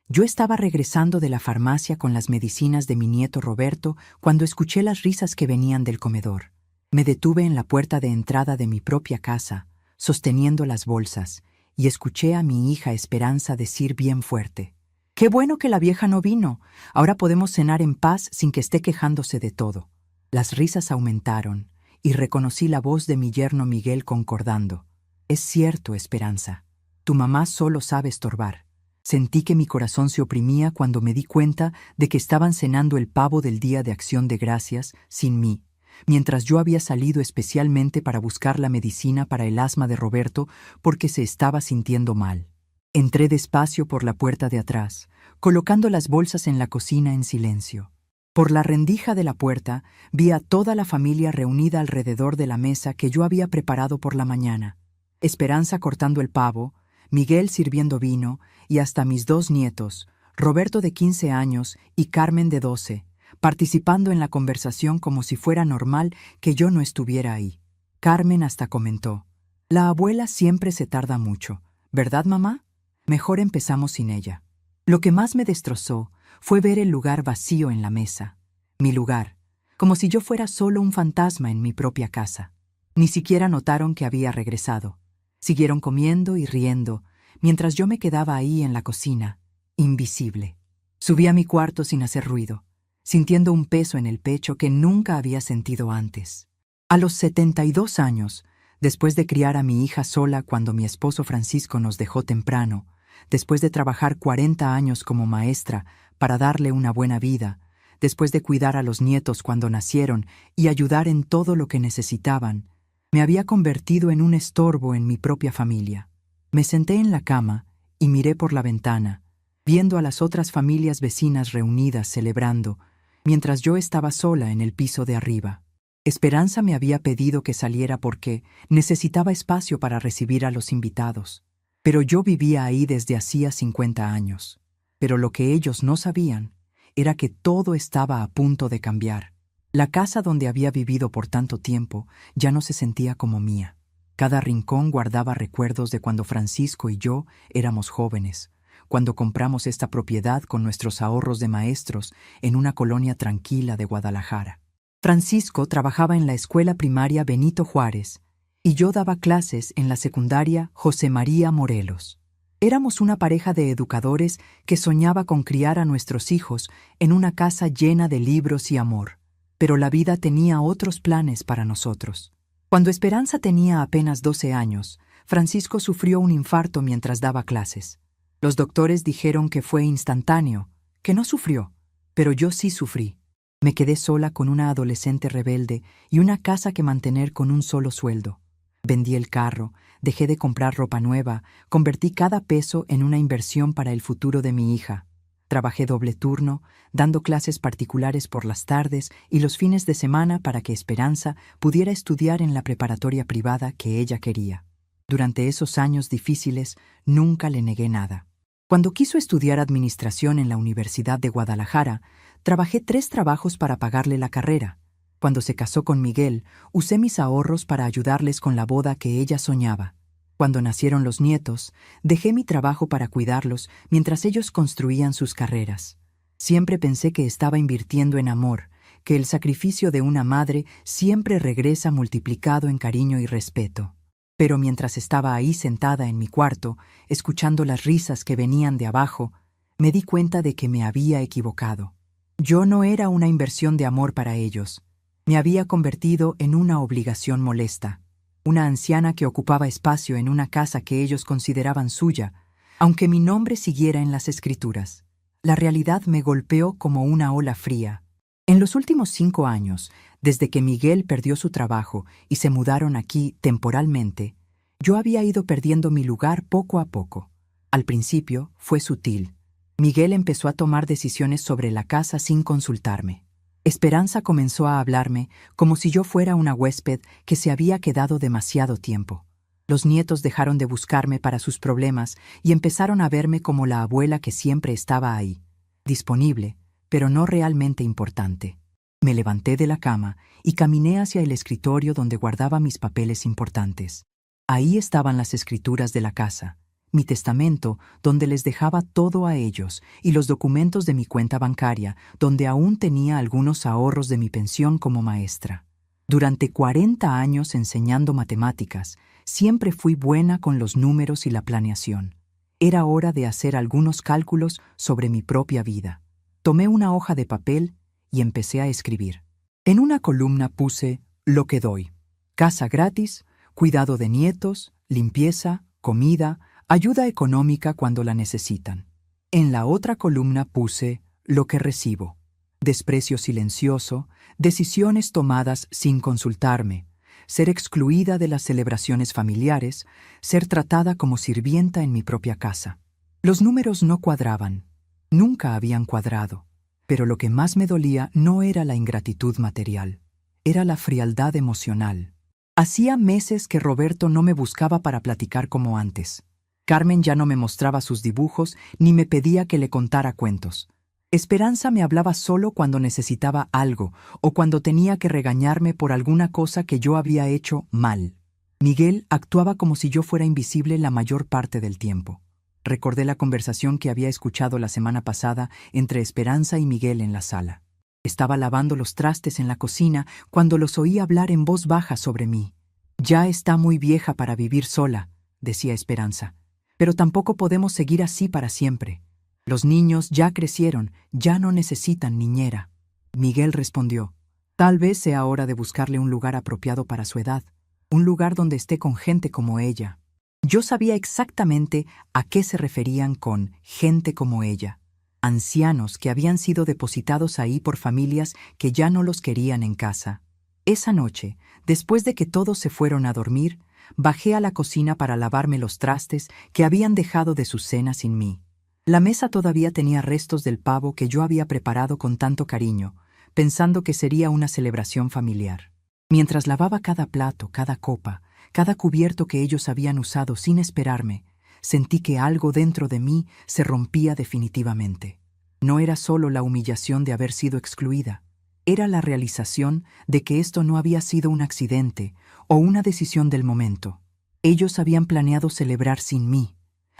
Yo estaba regresando de la farmacia con las medicinas de mi nieto Roberto cuando escuché las risas que venían del comedor. Me detuve en la puerta de entrada de mi propia casa, sosteniendo las bolsas, y escuché a mi hija Esperanza decir bien fuerte: «¡Qué bueno que la vieja no vino! Ahora podemos cenar en paz sin que esté quejándose de todo». Las risas aumentaron, y reconocí la voz de mi yerno Miguel concordando: «Es cierto, Esperanza. Tu mamá solo sabe estorbar». Sentí que mi corazón se oprimía cuando me di cuenta de que estaban cenando el pavo del Día de Acción de Gracias sin mí, mientras yo había salido especialmente para buscar la medicina para el asma de Roberto porque se estaba sintiendo mal. Entré despacio por la puerta de atrás, colocando las bolsas en la cocina en silencio. Por la rendija de la puerta vi a toda la familia reunida alrededor de la mesa que yo había preparado por la mañana. Esperanza cortando el pavo, Miguel sirviendo vino, y hasta mis dos nietos, Roberto de 15 años y Carmen de 12, participando en la conversación como si fuera normal que yo no estuviera ahí. Carmen hasta comentó: «La abuela siempre se tarda mucho, ¿verdad, mamá? Mejor empezamos sin ella». Lo que más me destrozó fue ver el lugar vacío en la mesa. Mi lugar, como si yo fuera solo un fantasma en mi propia casa. Ni siquiera notaron que había regresado. Siguieron comiendo y riendo, mientras yo me quedaba ahí en la cocina, invisible. Subí a mi cuarto sin hacer ruido, sintiendo un peso en el pecho que nunca había sentido antes. A los 72 años, después de criar a mi hija sola cuando mi esposo Francisco nos dejó temprano, después de trabajar 40 años como maestra para darle una buena vida, después de cuidar a los nietos cuando nacieron y ayudar en todo lo que necesitaban, me había convertido en un estorbo en mi propia familia. Me senté en la cama y miré por la ventana, viendo a las otras familias vecinas reunidas celebrando, mientras yo estaba sola en el piso de arriba. Esperanza me había pedido que saliera porque necesitaba espacio para recibir a los invitados. Pero yo vivía ahí desde hacía 50 años. Pero lo que ellos no sabían era que todo estaba a punto de cambiar. La casa donde había vivido por tanto tiempo ya no se sentía como mía. Cada rincón guardaba recuerdos de cuando Francisco y yo éramos jóvenes, cuando compramos esta propiedad con nuestros ahorros de maestros en una colonia tranquila de Guadalajara. Francisco trabajaba en la escuela primaria Benito Juárez y yo daba clases en la secundaria José María Morelos. Éramos una pareja de educadores que soñaba con criar a nuestros hijos en una casa llena de libros y amor. Pero la vida tenía otros planes para nosotros. Cuando Esperanza tenía apenas 12 años, Francisco sufrió un infarto mientras daba clases. Los doctores dijeron que fue instantáneo, que no sufrió, pero yo sí sufrí. Me quedé sola con una adolescente rebelde y una casa que mantener con un solo sueldo. Vendí el carro, dejé de comprar ropa nueva, convertí cada peso en una inversión para el futuro de mi hija. Trabajé doble turno, dando clases particulares por las tardes y los fines de semana para que Esperanza pudiera estudiar en la preparatoria privada que ella quería. Durante esos años difíciles, nunca le negué nada. Cuando quiso estudiar administración en la Universidad de Guadalajara, trabajé 3 trabajos para pagarle la carrera. Cuando se casó con Miguel, usé mis ahorros para ayudarles con la boda que ella soñaba. Cuando nacieron los nietos, dejé mi trabajo para cuidarlos mientras ellos construían sus carreras. Siempre pensé que estaba invirtiendo en amor, que el sacrificio de una madre siempre regresa multiplicado en cariño y respeto. Pero mientras estaba ahí sentada en mi cuarto, escuchando las risas que venían de abajo, me di cuenta de que me había equivocado. Yo no era una inversión de amor para ellos. Me había convertido en una obligación molesta. Una anciana que ocupaba espacio en una casa que ellos consideraban suya, aunque mi nombre siguiera en las escrituras. La realidad me golpeó como una ola fría. En los últimos 5 años, desde que Miguel perdió su trabajo y se mudaron aquí temporalmente, yo había ido perdiendo mi lugar poco a poco. Al principio fue sutil. Miguel empezó a tomar decisiones sobre la casa sin consultarme. Esperanza comenzó a hablarme como si yo fuera una huésped que se había quedado demasiado tiempo. Los nietos dejaron de buscarme para sus problemas y empezaron a verme como la abuela que siempre estaba ahí, disponible, pero no realmente importante. Me levanté de la cama y caminé hacia el escritorio donde guardaba mis papeles importantes. Ahí estaban las escrituras de la casa, mi testamento, donde les dejaba todo a ellos, y los documentos de mi cuenta bancaria, donde aún tenía algunos ahorros de mi pensión como maestra. Durante 40 años enseñando matemáticas, siempre fui buena con los números y la planeación. Era hora de hacer algunos cálculos sobre mi propia vida. Tomé una hoja de papel y empecé a escribir. En una columna puse lo que doy: casa gratis, cuidado de nietos, limpieza, comida, ayuda económica cuando la necesitan. En la otra columna puse lo que recibo: desprecio silencioso, decisiones tomadas sin consultarme, ser excluida de las celebraciones familiares, ser tratada como sirvienta en mi propia casa. Los números no cuadraban, nunca habían cuadrado, pero lo que más me dolía no era la ingratitud material, era la frialdad emocional. Hacía meses que Roberto no me buscaba para platicar como antes. Carmen ya no me mostraba sus dibujos ni me pedía que le contara cuentos. Esperanza me hablaba solo cuando necesitaba algo o cuando tenía que regañarme por alguna cosa que yo había hecho mal. Miguel actuaba como si yo fuera invisible la mayor parte del tiempo. Recordé la conversación que había escuchado la semana pasada entre Esperanza y Miguel en la sala. Estaba lavando los trastes en la cocina cuando los oí hablar en voz baja sobre mí. «Ya está muy vieja para vivir sola», decía Esperanza, «pero tampoco podemos seguir así para siempre. Los niños ya crecieron, ya no necesitan niñera». Miguel respondió: «Tal vez sea hora de buscarle un lugar apropiado para su edad, un lugar donde esté con gente como ella». Yo sabía exactamente a qué se referían con gente como ella. Ancianos que habían sido depositados ahí por familias que ya no los querían en casa. Esa noche, después de que todos se fueron a dormir, bajé a la cocina para lavarme los trastes que habían dejado de su cena sin mí. La mesa todavía tenía restos del pavo que yo había preparado con tanto cariño, pensando que sería una celebración familiar. Mientras lavaba cada plato, cada copa, cada cubierto que ellos habían usado sin esperarme, sentí que algo dentro de mí se rompía definitivamente. No era solo la humillación de haber sido excluida, era la realización de que esto no había sido un accidente o una decisión del momento. Ellos habían planeado celebrar sin mí.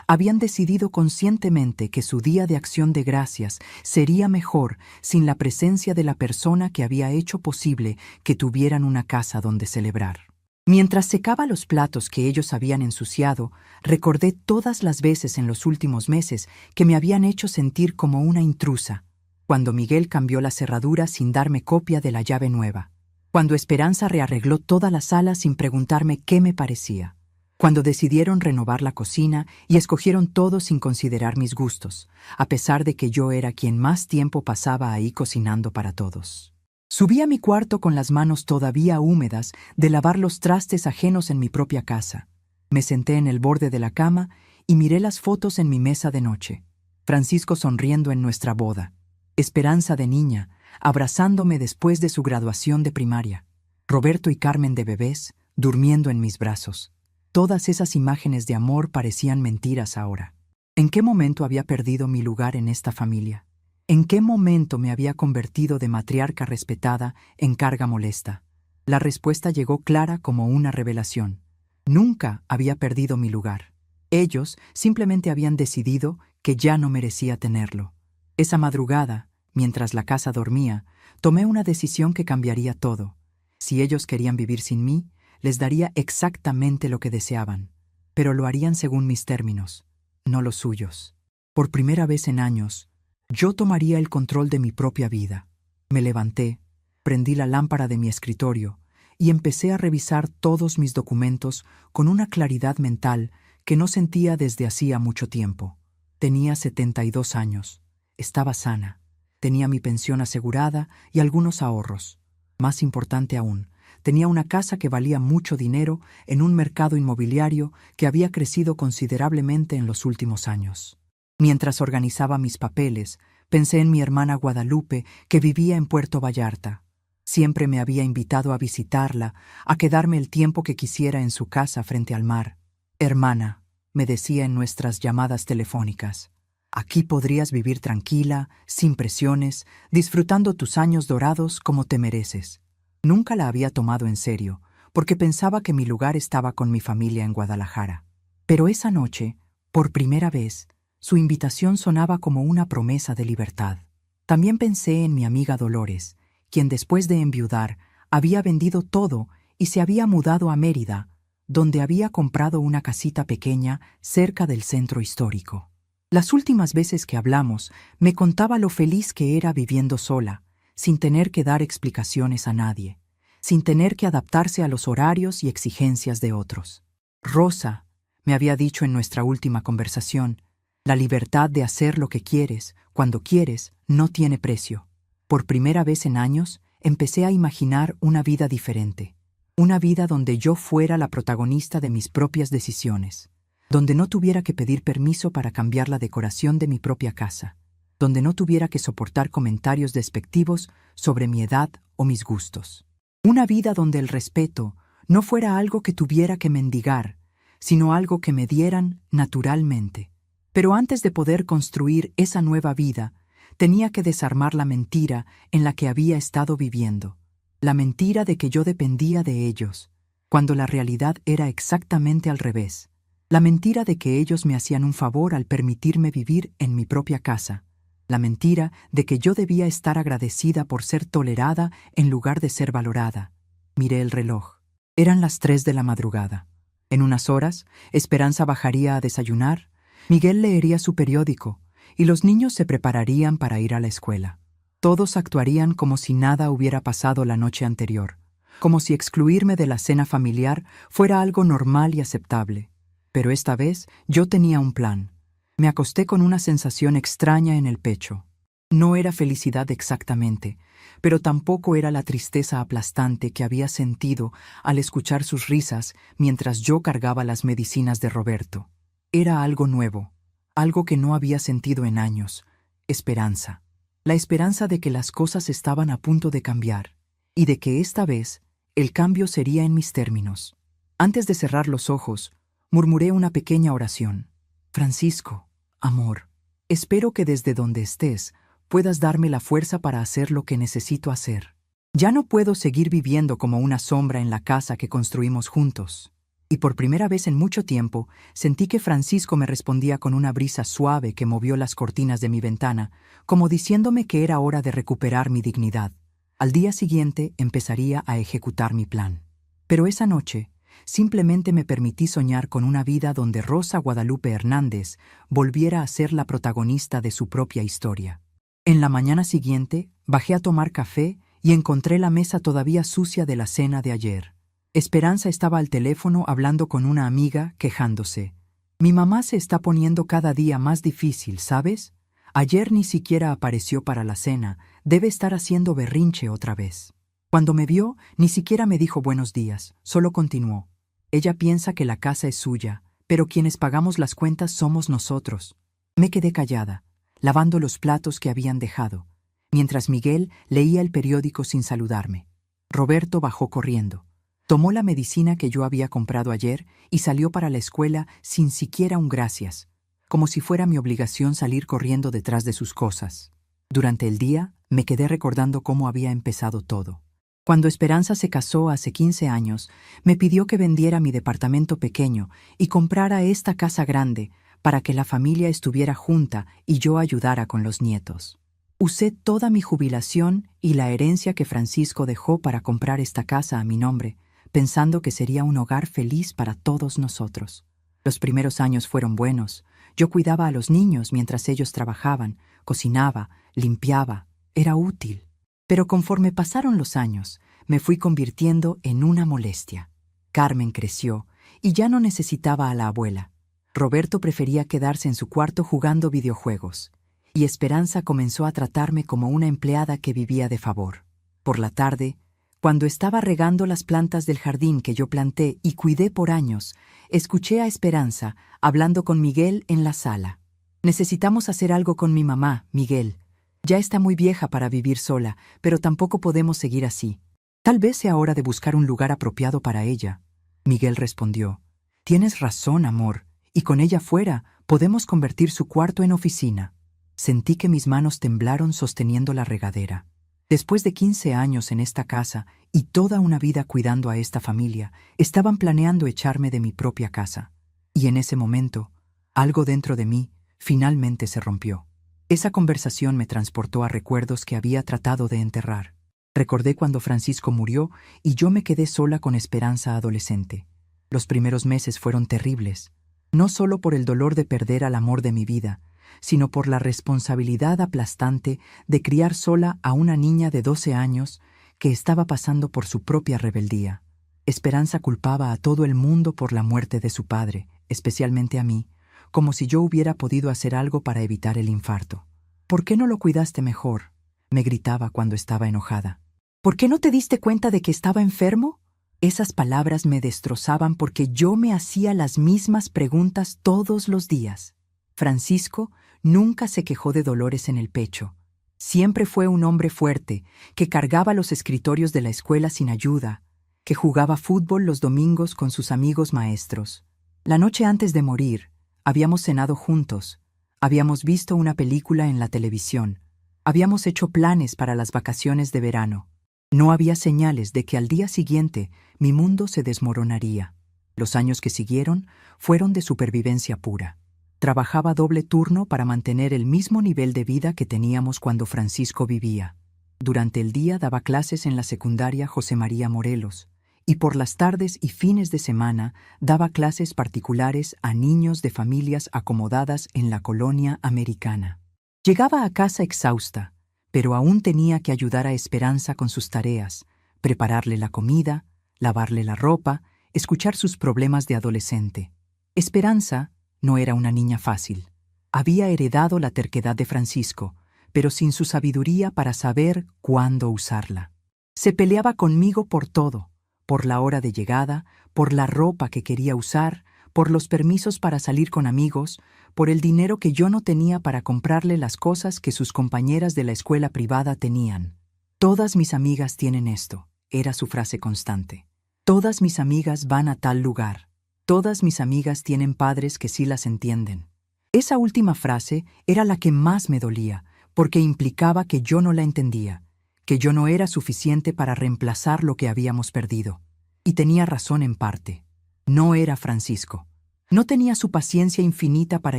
Habían decidido conscientemente que su día de acción de gracias sería mejor sin la presencia de la persona que había hecho posible que tuvieran una casa donde celebrar. Mientras secaba los platos que ellos habían ensuciado, recordé todas las veces en los últimos meses que me habían hecho sentir como una intrusa. Cuando Miguel cambió la cerradura sin darme copia de la llave nueva. Cuando Esperanza rearregló toda la sala sin preguntarme qué me parecía. Cuando decidieron renovar la cocina y escogieron todo sin considerar mis gustos, a pesar de que yo era quien más tiempo pasaba ahí cocinando para todos. Subí a mi cuarto con las manos todavía húmedas de lavar los trastes ajenos en mi propia casa. Me senté en el borde de la cama y miré las fotos en mi mesa de noche. Francisco sonriendo en nuestra boda. Esperanza de niña, abrazándome después de su graduación de primaria. Roberto y Carmen de bebés, durmiendo en mis brazos. Todas esas imágenes de amor parecían mentiras ahora. ¿En qué momento había perdido mi lugar en esta familia? ¿En qué momento me había convertido de matriarca respetada en carga molesta? La respuesta llegó clara como una revelación. Nunca había perdido mi lugar. Ellos simplemente habían decidido que ya no merecía tenerlo. Esa madrugada, mientras la casa dormía, tomé una decisión que cambiaría todo. Si ellos querían vivir sin mí, les daría exactamente lo que deseaban, pero lo harían según mis términos, no los suyos. Por primera vez en años, yo tomaría el control de mi propia vida. Me levanté, prendí la lámpara de mi escritorio y empecé a revisar todos mis documentos con una claridad mental que no sentía desde hacía mucho tiempo. Tenía 72 años, estaba sana, tenía mi pensión asegurada y algunos ahorros. Más importante aún, tenía una casa que valía mucho dinero en un mercado inmobiliario que había crecido considerablemente en los últimos años. Mientras organizaba mis papeles, pensé en mi hermana Guadalupe, que vivía en Puerto Vallarta. Siempre me había invitado a visitarla, a quedarme el tiempo que quisiera en su casa frente al mar. «Hermana», me decía en nuestras llamadas telefónicas, «aquí podrías vivir tranquila, sin presiones, disfrutando tus años dorados como te mereces». Nunca la había tomado en serio, porque pensaba que mi lugar estaba con mi familia en Guadalajara. Pero esa noche, Por primera vez, su invitación sonaba como una promesa de libertad. También pensé en mi amiga Dolores, quien después de enviudar había vendido todo y se había mudado a Mérida, donde había comprado una casita pequeña cerca del centro histórico. Las últimas veces que hablamos, me contaba lo feliz que era viviendo sola, sin tener que dar explicaciones a nadie, sin tener que adaptarse a los horarios y exigencias de otros. Rosa, me había dicho en nuestra última conversación, la libertad de hacer lo que quieres, cuando quieres, no tiene precio. Por primera vez en años, empecé a imaginar una vida diferente. Una vida donde yo fuera la protagonista de mis propias decisiones. Donde no tuviera que pedir permiso para cambiar la decoración de mi propia casa. Donde no tuviera que soportar comentarios despectivos sobre mi edad o mis gustos. Una vida donde el respeto no fuera algo que tuviera que mendigar, sino algo que me dieran naturalmente. Pero antes de poder construir esa nueva vida, tenía que desarmar la mentira en la que había estado viviendo. La mentira de que yo dependía de ellos, cuando la realidad era exactamente al revés. La mentira de que ellos me hacían un favor al permitirme vivir en mi propia casa. La mentira de que yo debía estar agradecida por ser tolerada en lugar de ser valorada. Miré el reloj. Eran las 3 de la madrugada. En unas horas, Esperanza bajaría a desayunar, Miguel leería su periódico y los niños se prepararían para ir a la escuela. Todos actuarían como si nada hubiera pasado la noche anterior, como si excluirme de la cena familiar fuera algo normal y aceptable. Pero esta vez yo tenía un plan. Me acosté con una sensación extraña en el pecho. No era felicidad exactamente, pero tampoco era la tristeza aplastante que había sentido al escuchar sus risas mientras yo cargaba las medicinas de Roberto. Era algo nuevo, algo que no había sentido en años, esperanza. La esperanza de que las cosas estaban a punto de cambiar, y de que esta vez el cambio sería en mis términos. Antes de cerrar los ojos, murmuré una pequeña oración. Francisco, amor, espero que desde donde estés puedas darme la fuerza para hacer lo que necesito hacer. Ya no puedo seguir viviendo como una sombra en la casa que construimos juntos. Y por primera vez en mucho tiempo, sentí que Francisco me respondía con una brisa suave que movió las cortinas de mi ventana, como diciéndome que era hora de recuperar mi dignidad. Al día siguiente empezaría a ejecutar mi plan. Pero esa noche, simplemente me permití soñar con una vida donde Rosa Guadalupe Hernández volviera a ser la protagonista de su propia historia. En la mañana siguiente, bajé a tomar café y encontré la mesa todavía sucia de la cena de ayer. Esperanza estaba al teléfono hablando con una amiga, quejándose. Mi mamá se está poniendo cada día más difícil, ¿sabes? Ayer ni siquiera apareció para la cena, debe estar haciendo berrinche otra vez. Cuando me vio, ni siquiera me dijo buenos días, solo continuó. Ella piensa que la casa es suya, pero quienes pagamos las cuentas somos nosotros. Me quedé callada, lavando los platos que habían dejado, mientras Miguel leía el periódico sin saludarme. Roberto bajó corriendo. Tomó la medicina que yo había comprado ayer y salió para la escuela sin siquiera un gracias, como si fuera mi obligación salir corriendo detrás de sus cosas. Durante el día, me quedé recordando cómo había empezado todo. Cuando Esperanza se casó hace 15 años, me pidió que vendiera mi departamento pequeño y comprara esta casa grande para que la familia estuviera junta y yo ayudara con los nietos. Usé toda mi jubilación y la herencia que Francisco dejó para comprar esta casa a mi nombre, pensando que sería un hogar feliz para todos nosotros. Los primeros años fueron buenos. Yo cuidaba a los niños mientras ellos trabajaban, cocinaba, limpiaba, era útil. Pero conforme pasaron los años, me fui convirtiendo en una molestia. Carmen creció y ya no necesitaba a la abuela. Roberto prefería quedarse en su cuarto jugando videojuegos. Y Esperanza comenzó a tratarme como una empleada que vivía de favor. Por la tarde, cuando estaba regando las plantas del jardín que yo planté y cuidé por años, escuché a Esperanza hablando con Miguel en la sala. Necesitamos hacer algo con mi mamá, Miguel. Ya está muy vieja para vivir sola, pero tampoco podemos seguir así. Tal vez sea hora de buscar un lugar apropiado para ella. Miguel respondió, tienes razón, amor, y con ella fuera podemos convertir su cuarto en oficina. Sentí que mis manos temblaron sosteniendo la regadera. Después de 15 años en esta casa y toda una vida cuidando a esta familia, estaban planeando echarme de mi propia casa. Y en ese momento, Algo dentro de mí finalmente se rompió. Esa conversación me transportó a recuerdos que había tratado de enterrar. Recordé cuando Francisco murió y yo me quedé sola con Esperanza adolescente. Los primeros meses fueron terribles, no solo por el dolor de perder al amor de mi vida, sino por la responsabilidad aplastante de criar sola a una niña de 12 años que estaba pasando por su propia rebeldía. Esperanza culpaba a todo el mundo por la muerte de su padre, especialmente a mí, como si yo hubiera podido hacer algo para evitar el infarto. ¿Por qué no lo cuidaste mejor?, me gritaba cuando estaba enojada. ¿Por qué no te diste cuenta de que estaba enfermo? Esas palabras me destrozaban porque yo me hacía las mismas preguntas todos los días. Francisco nunca se quejó de dolores en el pecho. Siempre fue un hombre fuerte, que cargaba los escritorios de la escuela sin ayuda, que jugaba fútbol los domingos con sus amigos maestros. La noche antes de morir, habíamos cenado juntos, habíamos visto una película en la televisión, habíamos hecho planes para las vacaciones de verano. No había señales de que al día siguiente mi mundo se desmoronaría. Los años que siguieron fueron de supervivencia pura. Trabajaba doble turno para mantener el mismo nivel de vida que teníamos cuando Francisco vivía. Durante el día daba clases en la secundaria José María Morelos, y por las tardes y fines de semana daba clases particulares a niños de familias acomodadas en la colonia americana. Llegaba a casa exhausta, pero aún tenía que ayudar a Esperanza con sus tareas, prepararle la comida, lavarle la ropa, escuchar sus problemas de adolescente. Esperanza no era una niña fácil. Había heredado la terquedad de Francisco, pero sin su sabiduría para saber cuándo usarla. Se peleaba conmigo por todo, por la hora de llegada, por la ropa que quería usar, por los permisos para salir con amigos, por el dinero que yo no tenía para comprarle las cosas que sus compañeras de la escuela privada tenían. Todas mis amigas tienen esto, era su frase constante. Todas mis amigas van a tal lugar. Todas mis amigas tienen padres que sí las entienden. Esa última frase era la que más me dolía, porque implicaba que yo no la entendía, que yo no era suficiente para reemplazar lo que habíamos perdido. Y tenía razón en parte. No era Francisco. No tenía su paciencia infinita para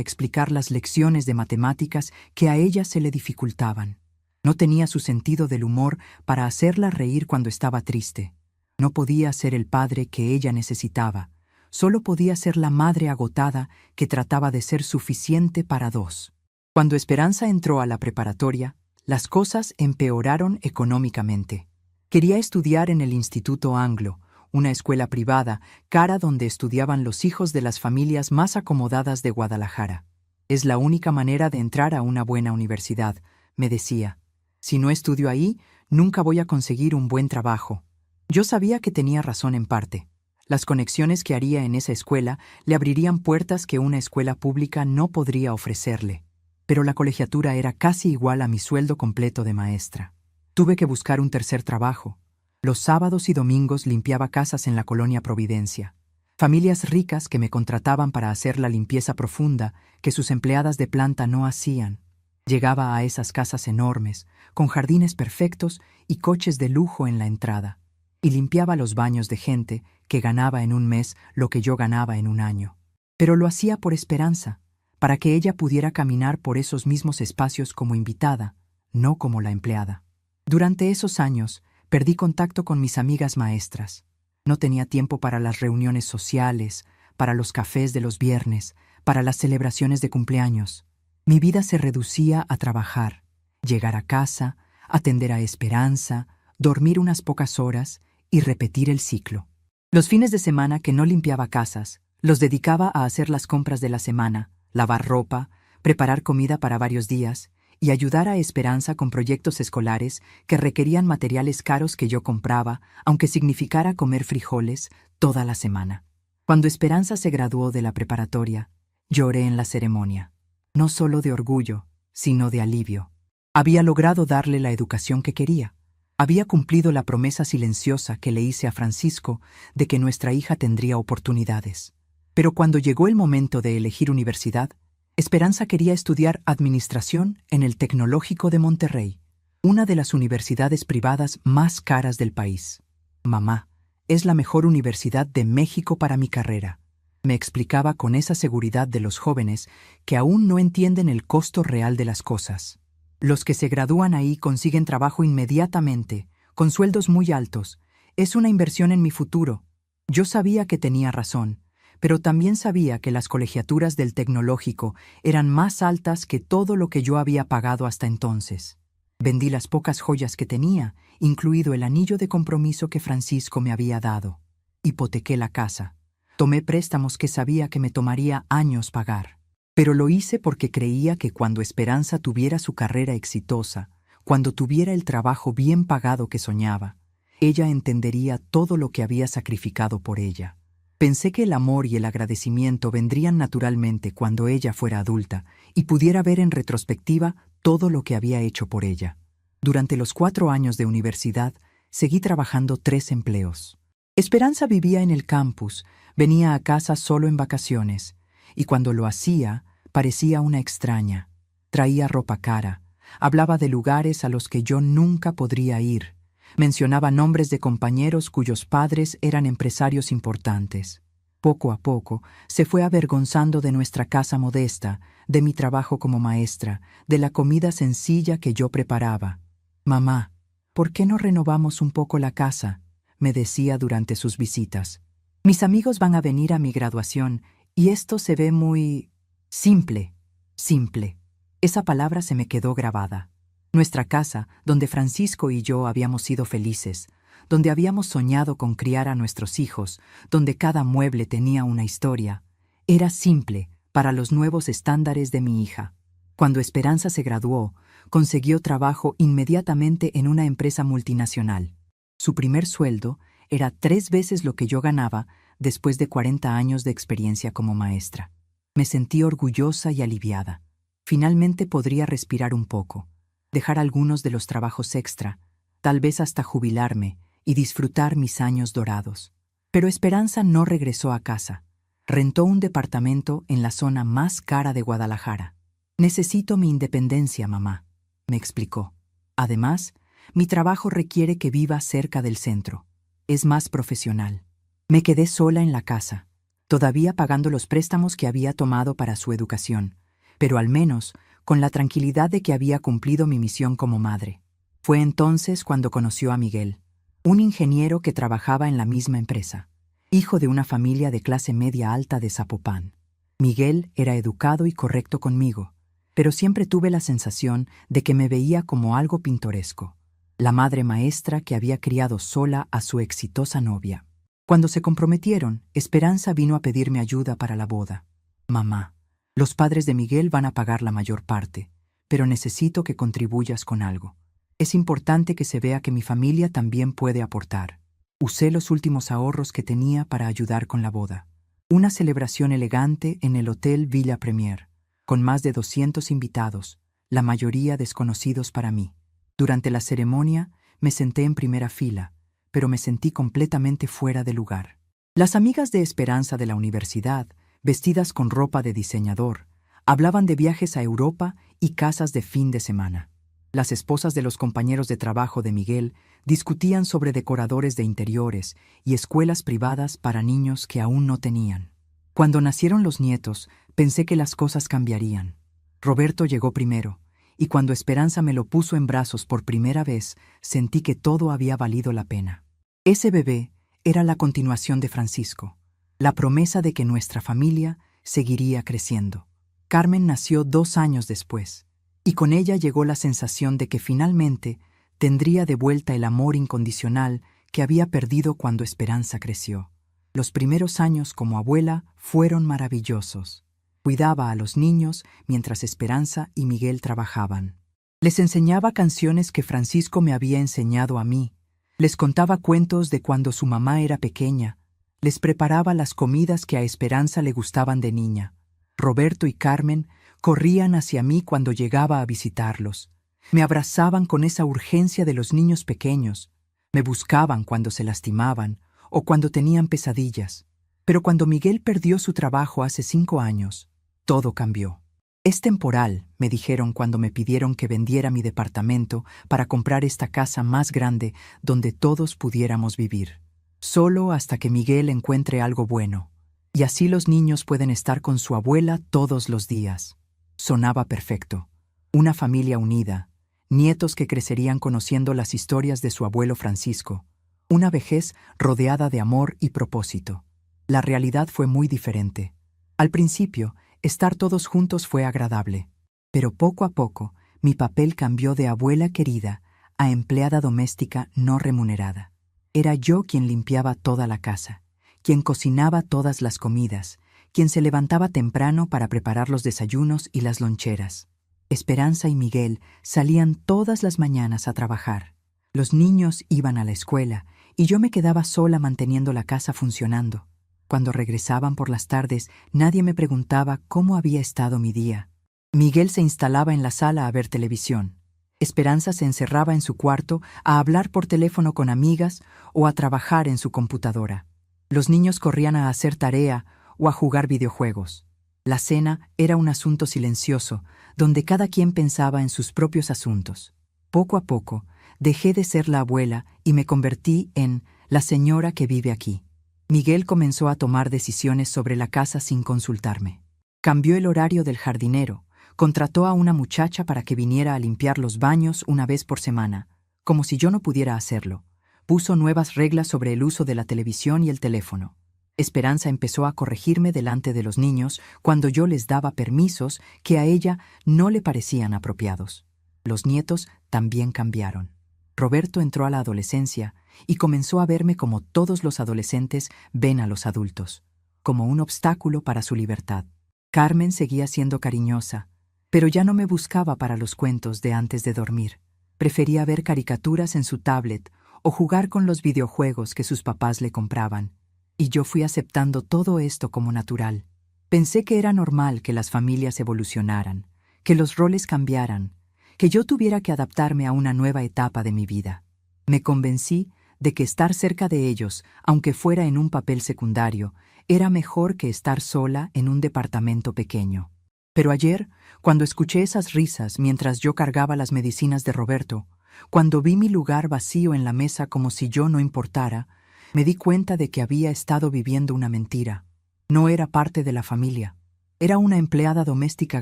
explicar las lecciones de matemáticas que a ella se le dificultaban. No tenía su sentido del humor para hacerla reír cuando estaba triste. No podía ser el padre que ella necesitaba. Solo podía ser la madre agotada que trataba de ser suficiente para dos. Cuando Esperanza entró a la preparatoria, las cosas empeoraron económicamente. Quería estudiar en el Instituto Anglo, una escuela privada, cara donde estudiaban los hijos de las familias más acomodadas de Guadalajara. Es la única manera de entrar a una buena universidad, me decía. Si no estudio ahí, nunca voy a conseguir un buen trabajo. Yo sabía que tenía razón en parte. Las conexiones que haría en esa escuela le abrirían puertas que una escuela pública no podría ofrecerle. Pero la colegiatura era casi igual a mi sueldo completo de maestra. Tuve que buscar un tercer trabajo. Los sábados y domingos limpiaba casas en la colonia Providencia. Familias ricas que me contrataban para hacer la limpieza profunda que sus empleadas de planta no hacían. Llegaba a esas casas enormes, con jardines perfectos y coches de lujo en la entrada. Y limpiaba los baños de gente que ganaba en un mes lo que yo ganaba en un año. Pero lo hacía por Esperanza, para que ella pudiera caminar por esos mismos espacios como invitada, no como la empleada. Durante esos años, perdí contacto con mis amigas maestras. No tenía tiempo para las reuniones sociales, para los cafés de los viernes, para las celebraciones de cumpleaños. Mi vida se reducía a trabajar, llegar a casa, atender a Esperanza, dormir unas pocas horas y repetir el ciclo. Los fines de semana que no limpiaba casas, los dedicaba a hacer las compras de la semana, lavar ropa, preparar comida para varios días y ayudar a Esperanza con proyectos escolares que requerían materiales caros que yo compraba, aunque significara comer frijoles toda la semana. Cuando Esperanza se graduó de la preparatoria, lloré en la ceremonia, no solo de orgullo, sino de alivio. Había logrado darle la educación que quería. Había cumplido la promesa silenciosa que le hice a Francisco de que nuestra hija tendría oportunidades. Pero cuando llegó el momento de elegir universidad, Esperanza quería estudiar administración en el Tecnológico de Monterrey, una de las universidades privadas más caras del país. Mamá, es la mejor universidad de México para mi carrera. me explicaba con esa seguridad de los jóvenes que aún no entienden el costo real de las cosas. Los que se gradúan ahí consiguen trabajo inmediatamente, con sueldos muy altos. Es una inversión en mi futuro. Yo sabía que tenía razón, pero también sabía que las colegiaturas del tecnológico eran más altas que todo lo que yo había pagado hasta entonces. Vendí las pocas joyas que tenía, incluido el anillo de compromiso que Francisco me había dado. Hipotequé la casa. Tomé préstamos que sabía que me tomaría años pagar. Pero lo hice porque creía que cuando Esperanza tuviera su carrera exitosa, cuando tuviera el trabajo bien pagado que soñaba, ella entendería todo lo que había sacrificado por ella. Pensé que el amor y el agradecimiento vendrían naturalmente cuando ella fuera adulta y pudiera ver en retrospectiva todo lo que había hecho por ella. Durante los 4 años de universidad, seguí trabajando 3 empleos. Esperanza vivía en el campus, venía a casa solo en vacaciones, y cuando lo hacía, parecía una extraña. Traía ropa cara, hablaba de lugares a los que yo nunca podría ir, mencionaba nombres de compañeros cuyos padres eran empresarios importantes. Poco a poco, se fue avergonzando de nuestra casa modesta, de mi trabajo como maestra, de la comida sencilla que yo preparaba. «Mamá, ¿por qué no renovamos un poco la casa?», me decía durante sus visitas. «Mis amigos van a venir a mi graduación y esto se ve muy simple». Simple. Esa palabra se me quedó grabada. Nuestra casa, donde Francisco y yo habíamos sido felices, donde habíamos soñado con criar a nuestros hijos, donde cada mueble tenía una historia, era simple para los nuevos estándares de mi hija. Cuando Esperanza se graduó, consiguió trabajo inmediatamente en una empresa multinacional. Su primer sueldo era 3 veces lo que yo ganaba después de 40 años de experiencia como maestra. Me sentí orgullosa y aliviada. Finalmente podría respirar un poco, dejar algunos de los trabajos extra, tal vez hasta jubilarme y disfrutar mis años dorados. Pero Esperanza no regresó a casa. Rentó un departamento en la zona más cara de Guadalajara. «Necesito mi independencia, mamá», me explicó. «Además, mi trabajo requiere que viva cerca del centro. Es más profesional». Me quedé sola en la casa, todavía pagando los préstamos que había tomado para su educación, pero al menos con la tranquilidad de que había cumplido mi misión como madre. Fue entonces cuando conoció a Miguel, un ingeniero que trabajaba en la misma empresa, hijo de una familia de clase media alta de Zapopan. Miguel era educado y correcto conmigo, pero siempre tuve la sensación de que me veía como algo pintoresco, la madre maestra que había criado sola a su exitosa novia. Cuando se comprometieron, Esperanza vino a pedirme ayuda para la boda. «Mamá, los padres de Miguel van a pagar la mayor parte, pero necesito que contribuyas con algo. Es importante que se vea que mi familia también puede aportar». Usé los últimos ahorros que tenía para ayudar con la boda. Una celebración elegante en el Hotel Villa Premier, con más de 200 invitados, la mayoría desconocidos para mí. Durante la ceremonia me senté en primera fila, pero me sentí completamente fuera de lugar. Las amigas de Esperanza de la universidad, vestidas con ropa de diseñador, hablaban de viajes a Europa y casas de fin de semana. Las esposas de los compañeros de trabajo de Miguel discutían sobre decoradores de interiores y escuelas privadas para niños que aún no tenían. Cuando nacieron los nietos, pensé que las cosas cambiarían. Roberto llegó primero, y cuando Esperanza me lo puso en brazos por primera vez, sentí que todo había valido la pena. Ese bebé era la continuación de Francisco, la promesa de que nuestra familia seguiría creciendo. Carmen nació 2 años después, y con ella llegó la sensación de que finalmente tendría de vuelta el amor incondicional que había perdido cuando Esperanza creció. Los primeros años como abuela fueron maravillosos. Cuidaba a los niños mientras Esperanza y Miguel trabajaban. Les enseñaba canciones que Francisco me había enseñado a mí. Les contaba cuentos de cuando su mamá era pequeña. Les preparaba las comidas que a Esperanza le gustaban de niña. Roberto y Carmen corrían hacia mí cuando llegaba a visitarlos. Me abrazaban con esa urgencia de los niños pequeños. Me buscaban cuando se lastimaban o cuando tenían pesadillas. Pero cuando Miguel perdió su trabajo hace 5 años, todo cambió. «Es temporal», me dijeron cuando me pidieron que vendiera mi departamento para comprar esta casa más grande donde todos pudiéramos vivir. «Solo hasta que Miguel encuentre algo bueno». Y así los niños pueden estar con su abuela todos los días. Sonaba perfecto. Una familia unida, nietos que crecerían conociendo las historias de su abuelo Francisco, una vejez rodeada de amor y propósito. La realidad fue muy diferente. Al principio, estar todos juntos fue agradable, pero poco a poco, mi papel cambió de abuela querida a empleada doméstica no remunerada. Era yo quien limpiaba toda la casa, quien cocinaba todas las comidas, quien se levantaba temprano para preparar los desayunos y las loncheras. Esperanza y Miguel salían todas las mañanas a trabajar. Los niños iban a la escuela y yo me quedaba sola manteniendo la casa funcionando. Cuando regresaban por las tardes, nadie me preguntaba cómo había estado mi día. Miguel se instalaba en la sala a ver televisión. Esperanza se encerraba en su cuarto a hablar por teléfono con amigas o a trabajar en su computadora. Los niños corrían a hacer tarea o a jugar videojuegos. La cena era un asunto silencioso, donde cada quien pensaba en sus propios asuntos. Poco a poco, dejé de ser la abuela y me convertí en la señora que vive aquí. Miguel comenzó a tomar decisiones sobre la casa sin consultarme. Cambió el horario del jardinero, contrató a una muchacha para que viniera a limpiar los baños una vez por semana, como si yo no pudiera hacerlo. Puso nuevas reglas sobre el uso de la televisión y el teléfono. Esperanza empezó a corregirme delante de los niños cuando yo les daba permisos que a ella no le parecían apropiados. Los nietos también cambiaron. Roberto entró a la adolescencia y comenzó a verme como todos los adolescentes ven a los adultos, como un obstáculo para su libertad. Carmen seguía siendo cariñosa, pero ya no me buscaba para los cuentos de antes de dormir. Prefería ver caricaturas en su tablet o jugar con los videojuegos que sus papás le compraban. Y yo fui aceptando todo esto como natural. Pensé que era normal que las familias evolucionaran, que los roles cambiaran, que yo tuviera que adaptarme a una nueva etapa de mi vida. Me convencí de que estar cerca de ellos, aunque fuera en un papel secundario, era mejor que estar sola en un departamento pequeño. Pero ayer, cuando escuché esas risas mientras yo cargaba las medicinas de Roberto, cuando vi mi lugar vacío en la mesa como si yo no importara, me di cuenta de que había estado viviendo una mentira. No era parte de la familia. Era una empleada doméstica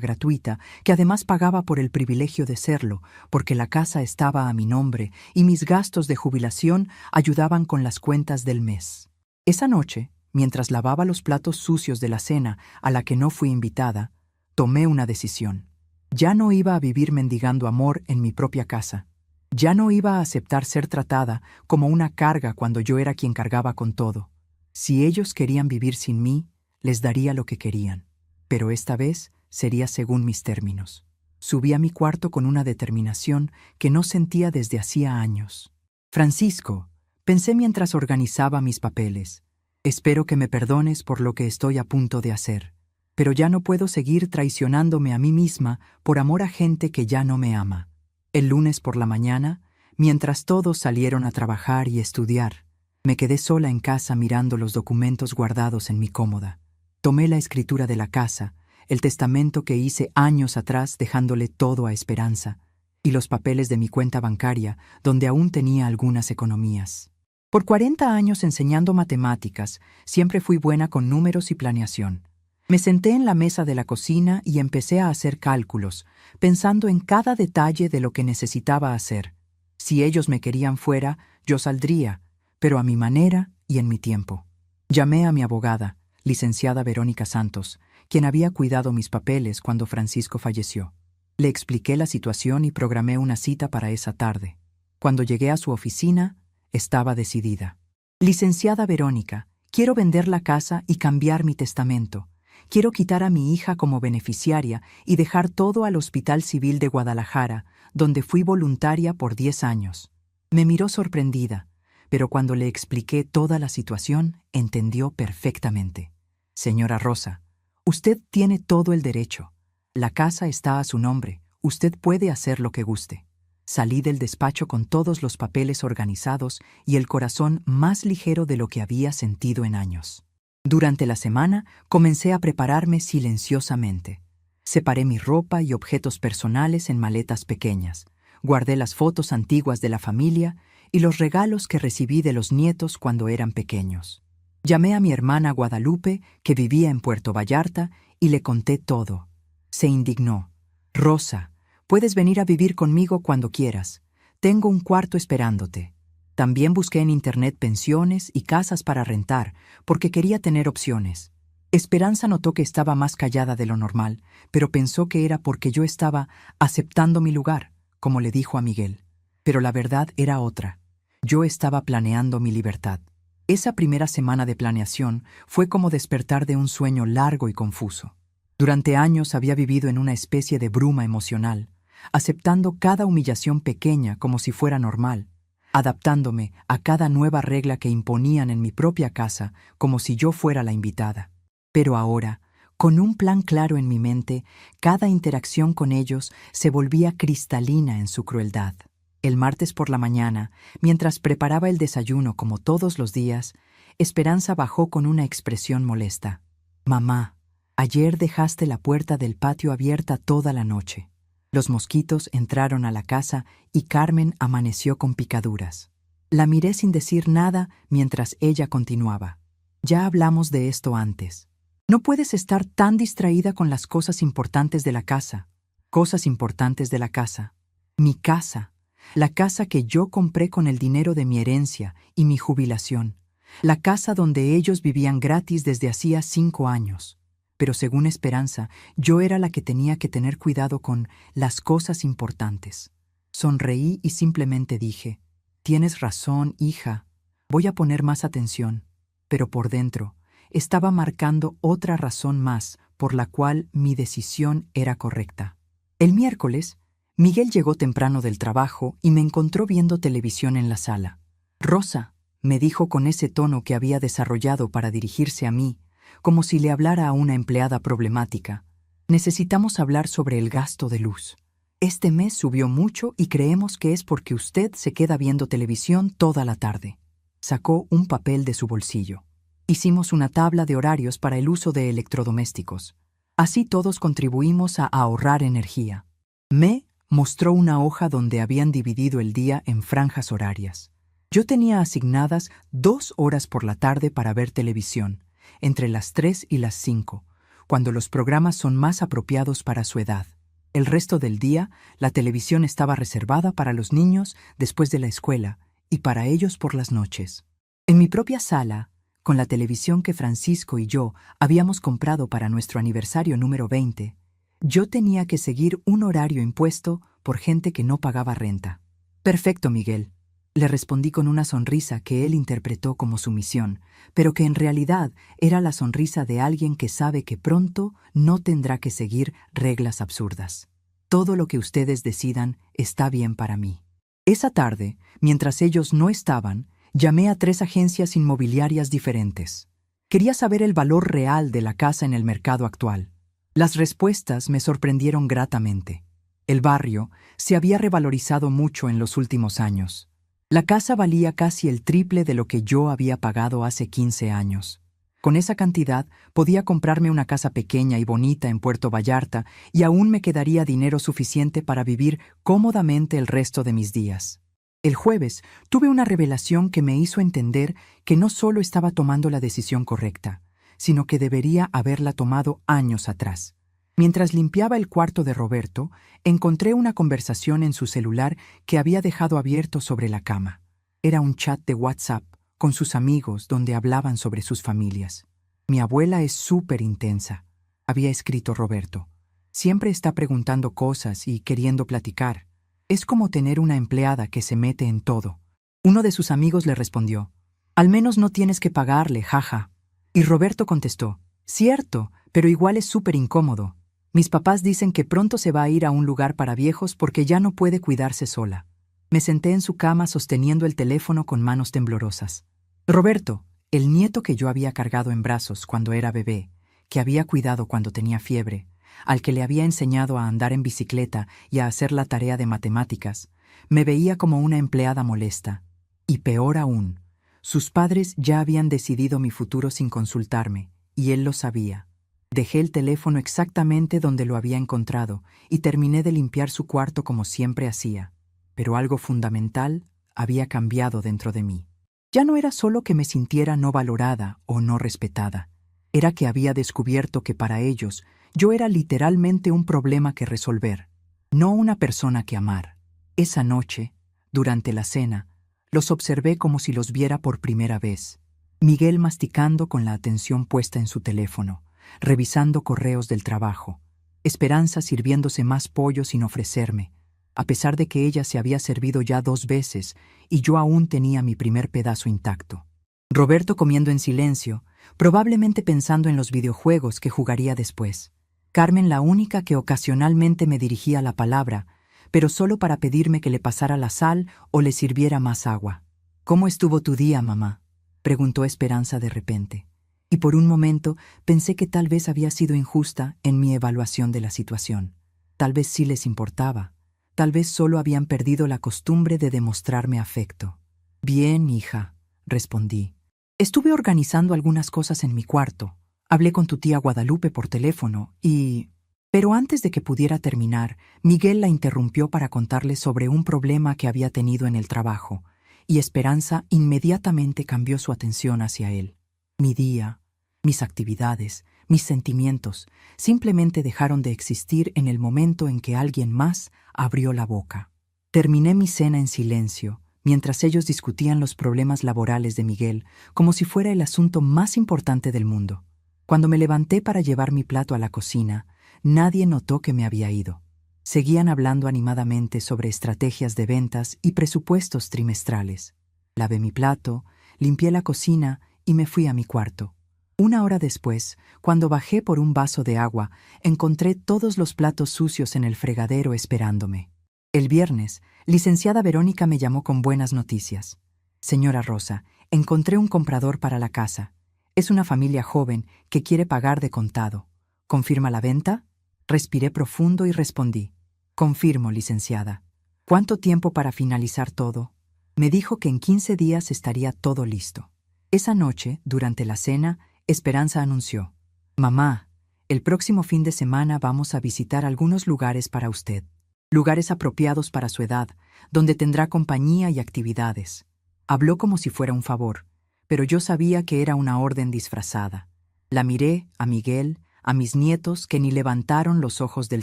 gratuita que además pagaba por el privilegio de serlo, porque la casa estaba a mi nombre y mis gastos de jubilación ayudaban con las cuentas del mes. Esa noche, mientras lavaba los platos sucios de la cena a la que no fui invitada, tomé una decisión. Ya no iba a vivir mendigando amor en mi propia casa. Ya no iba a aceptar ser tratada como una carga cuando yo era quien cargaba con todo. Si ellos querían vivir sin mí, les daría lo que querían. Pero esta vez sería según mis términos. Subí a mi cuarto con una determinación que no sentía desde hacía años. Francisco, pensé mientras organizaba mis papeles, espero que me perdones por lo que estoy a punto de hacer, pero ya no puedo seguir traicionándome a mí misma por amor a gente que ya no me ama. El lunes por la mañana, mientras todos salieron a trabajar y estudiar, me quedé sola en casa mirando los documentos guardados en mi cómoda. Tomé la escritura de la casa, el testamento que hice años atrás dejándole todo a Esperanza, y los papeles de mi cuenta bancaria, donde aún tenía algunas economías. Por 40 años enseñando matemáticas, siempre fui buena con números y planeación. Me senté en la mesa de la cocina y empecé a hacer cálculos, pensando en cada detalle de lo que necesitaba hacer. Si ellos me querían fuera, yo saldría, pero a mi manera y en mi tiempo. Llamé a mi abogada, licenciada Verónica Santos, quien había cuidado mis papeles cuando Francisco falleció. Le expliqué la situación y programé una cita para esa tarde. Cuando llegué a su oficina, estaba decidida. Licenciada Verónica, quiero vender la casa y cambiar mi testamento. Quiero quitar a mi hija como beneficiaria y dejar todo al Hospital Civil de Guadalajara, donde fui voluntaria por 10 años. Me miró sorprendida, pero cuando le expliqué toda la situación, entendió perfectamente. Señora Rosa, usted tiene todo el derecho. La casa está a su nombre. Usted puede hacer lo que guste. Salí del despacho con todos los papeles organizados y el corazón más ligero de lo que había sentido en años. Durante la semana comencé a prepararme silenciosamente. Separé mi ropa y objetos personales en maletas pequeñas. Guardé las fotos antiguas de la familia y los regalos que recibí de los nietos cuando eran pequeños. Llamé a mi hermana Guadalupe, que vivía en Puerto Vallarta, y le conté todo. Se indignó. Rosa, puedes venir a vivir conmigo cuando quieras. Tengo un cuarto esperándote. También busqué en internet pensiones y casas para rentar, porque quería tener opciones. Esperanza notó que estaba más callada de lo normal, pero pensó que era porque yo estaba aceptando mi lugar, como le dijo a Miguel. Pero la verdad era otra. Yo estaba planeando mi libertad. Esa primera semana de planeación fue como despertar de un sueño largo y confuso. Durante años había vivido en una especie de bruma emocional, aceptando cada humillación pequeña como si fuera normal, adaptándome a cada nueva regla que imponían en mi propia casa como si yo fuera la invitada. Pero ahora, con un plan claro en mi mente, cada interacción con ellos se volvía cristalina en su crueldad. El martes por la mañana, mientras preparaba el desayuno como todos los días, Esperanza bajó con una expresión molesta. «Mamá, ayer dejaste la puerta del patio abierta toda la noche». Los mosquitos entraron a la casa y Carmen amaneció con picaduras. La miré sin decir nada mientras ella continuaba. «Ya hablamos de esto antes. No puedes estar tan distraída con las cosas importantes de la casa». Cosas importantes de la casa. Mi casa. La casa que yo compré con el dinero de mi herencia y mi jubilación. La casa donde ellos vivían gratis desde hacía 5 años. Pero según Esperanza, yo era la que tenía que tener cuidado con las cosas importantes. Sonreí y simplemente dije, «Tienes razón, hija. Voy a poner más atención». Pero por dentro, estaba marcando otra razón más por la cual mi decisión era correcta. El miércoles, Miguel llegó temprano del trabajo y me encontró viendo televisión en la sala. «Rosa», me dijo con ese tono que había desarrollado para dirigirse a mí, como si le hablara a una empleada problemática, «necesitamos hablar sobre el gasto de luz. Este mes subió mucho y creemos que es porque usted se queda viendo televisión toda la tarde». Sacó un papel de su bolsillo. Hicimos una tabla de horarios para el uso de electrodomésticos. Así todos contribuimos a ahorrar energía. Me mostró una hoja donde habían dividido el día en franjas horarias. Yo tenía asignadas 2 horas por la tarde para ver televisión, entre las 3 y las 5, cuando los programas son más apropiados para su edad. El resto del día, la televisión estaba reservada para los niños después de la escuela y para ellos por las noches. En mi propia sala, con la televisión que Francisco y yo habíamos comprado para nuestro aniversario número 20, yo tenía que seguir un horario impuesto por gente que no pagaba renta. «Perfecto, Miguel», le respondí con una sonrisa que él interpretó como sumisión, pero que en realidad era la sonrisa de alguien que sabe que pronto no tendrá que seguir reglas absurdas. «Todo lo que ustedes decidan está bien para mí». Esa tarde, mientras ellos no estaban, llamé a 3 agencias inmobiliarias diferentes. Quería saber el valor real de la casa en el mercado actual. Las respuestas me sorprendieron gratamente. El barrio se había revalorizado mucho en los últimos años. La casa valía casi el triple de lo que yo había pagado hace 15 años. Con esa cantidad podía comprarme una casa pequeña y bonita en Puerto Vallarta y aún me quedaría dinero suficiente para vivir cómodamente el resto de mis días. El jueves tuve una revelación que me hizo entender que no solo estaba tomando la decisión correcta, sino que debería haberla tomado años atrás. Mientras limpiaba el cuarto de Roberto, encontré una conversación en su celular que había dejado abierto sobre la cama. Era un chat de WhatsApp con sus amigos donde hablaban sobre sus familias. «Mi abuela es súper intensa», había escrito Roberto. «Siempre está preguntando cosas y queriendo platicar. Es como tener una empleada que se mete en todo». Uno de sus amigos le respondió, «Al menos no tienes que pagarle, jaja». Y Roberto contestó, «Cierto, pero igual es súper incómodo. Mis papás dicen que pronto se va a ir a un lugar para viejos porque ya no puede cuidarse sola». Me senté en su cama sosteniendo el teléfono con manos temblorosas. Roberto, el nieto que yo había cargado en brazos cuando era bebé, que había cuidado cuando tenía fiebre, al que le había enseñado a andar en bicicleta y a hacer la tarea de matemáticas, me veía como una empleada molesta. Y peor aún, sus padres ya habían decidido mi futuro sin consultarme, y él lo sabía. Dejé el teléfono exactamente donde lo había encontrado y terminé de limpiar su cuarto como siempre hacía. Pero algo fundamental había cambiado dentro de mí. Ya no era solo que me sintiera no valorada o no respetada, era que había descubierto que para ellos yo era literalmente un problema que resolver, no una persona que amar. Esa noche, durante la cena, los observé como si los viera por primera vez. Miguel masticando con la atención puesta en su teléfono, revisando correos del trabajo. Esperanza sirviéndose más pollo sin ofrecerme, a pesar de que ella se había servido ya 2 veces y yo aún tenía mi primer pedazo intacto. Roberto comiendo en silencio, probablemente pensando en los videojuegos que jugaría después. Carmen la única que ocasionalmente me dirigía la palabra, pero solo para pedirme que le pasara la sal o le sirviera más agua. «¿Cómo estuvo tu día, mamá?», preguntó Esperanza de repente. Y por un momento pensé que tal vez había sido injusta en mi evaluación de la situación. Tal vez sí les importaba. Tal vez solo habían perdido la costumbre de demostrarme afecto. «Bien, hija», respondí. «Estuve organizando algunas cosas en mi cuarto. Hablé con tu tía Guadalupe por teléfono y...» Pero antes de que pudiera terminar, Miguel la interrumpió para contarle sobre un problema que había tenido en el trabajo, y Esperanza inmediatamente cambió su atención hacia él. Mi día, mis actividades, mis sentimientos, simplemente dejaron de existir en el momento en que alguien más abrió la boca. Terminé mi cena en silencio, mientras ellos discutían los problemas laborales de Miguel, como si fuera el asunto más importante del mundo. Cuando me levanté para llevar mi plato a la cocina, nadie notó que me había ido. Seguían hablando animadamente sobre estrategias de ventas y presupuestos trimestrales. Lavé mi plato, limpié la cocina y me fui a mi cuarto. 1 hora después, cuando bajé por un vaso de agua, encontré todos los platos sucios en el fregadero esperándome. El viernes, licenciada Verónica me llamó con buenas noticias. «Señora Rosa, encontré un comprador para la casa. Es una familia joven que quiere pagar de contado. ¿Confirma la venta?». Respiré profundo y respondí: «Confirmo, licenciada». «¿Cuánto tiempo para finalizar todo?». Me dijo que en 15 días estaría todo listo. Esa noche, durante la cena, Esperanza anunció: «Mamá, el próximo fin de semana vamos a visitar algunos lugares para usted. Lugares apropiados para su edad, donde tendrá compañía y actividades». Habló como si fuera un favor, pero yo sabía que era una orden disfrazada. La miré a Miguel, a mis nietos que ni levantaron los ojos del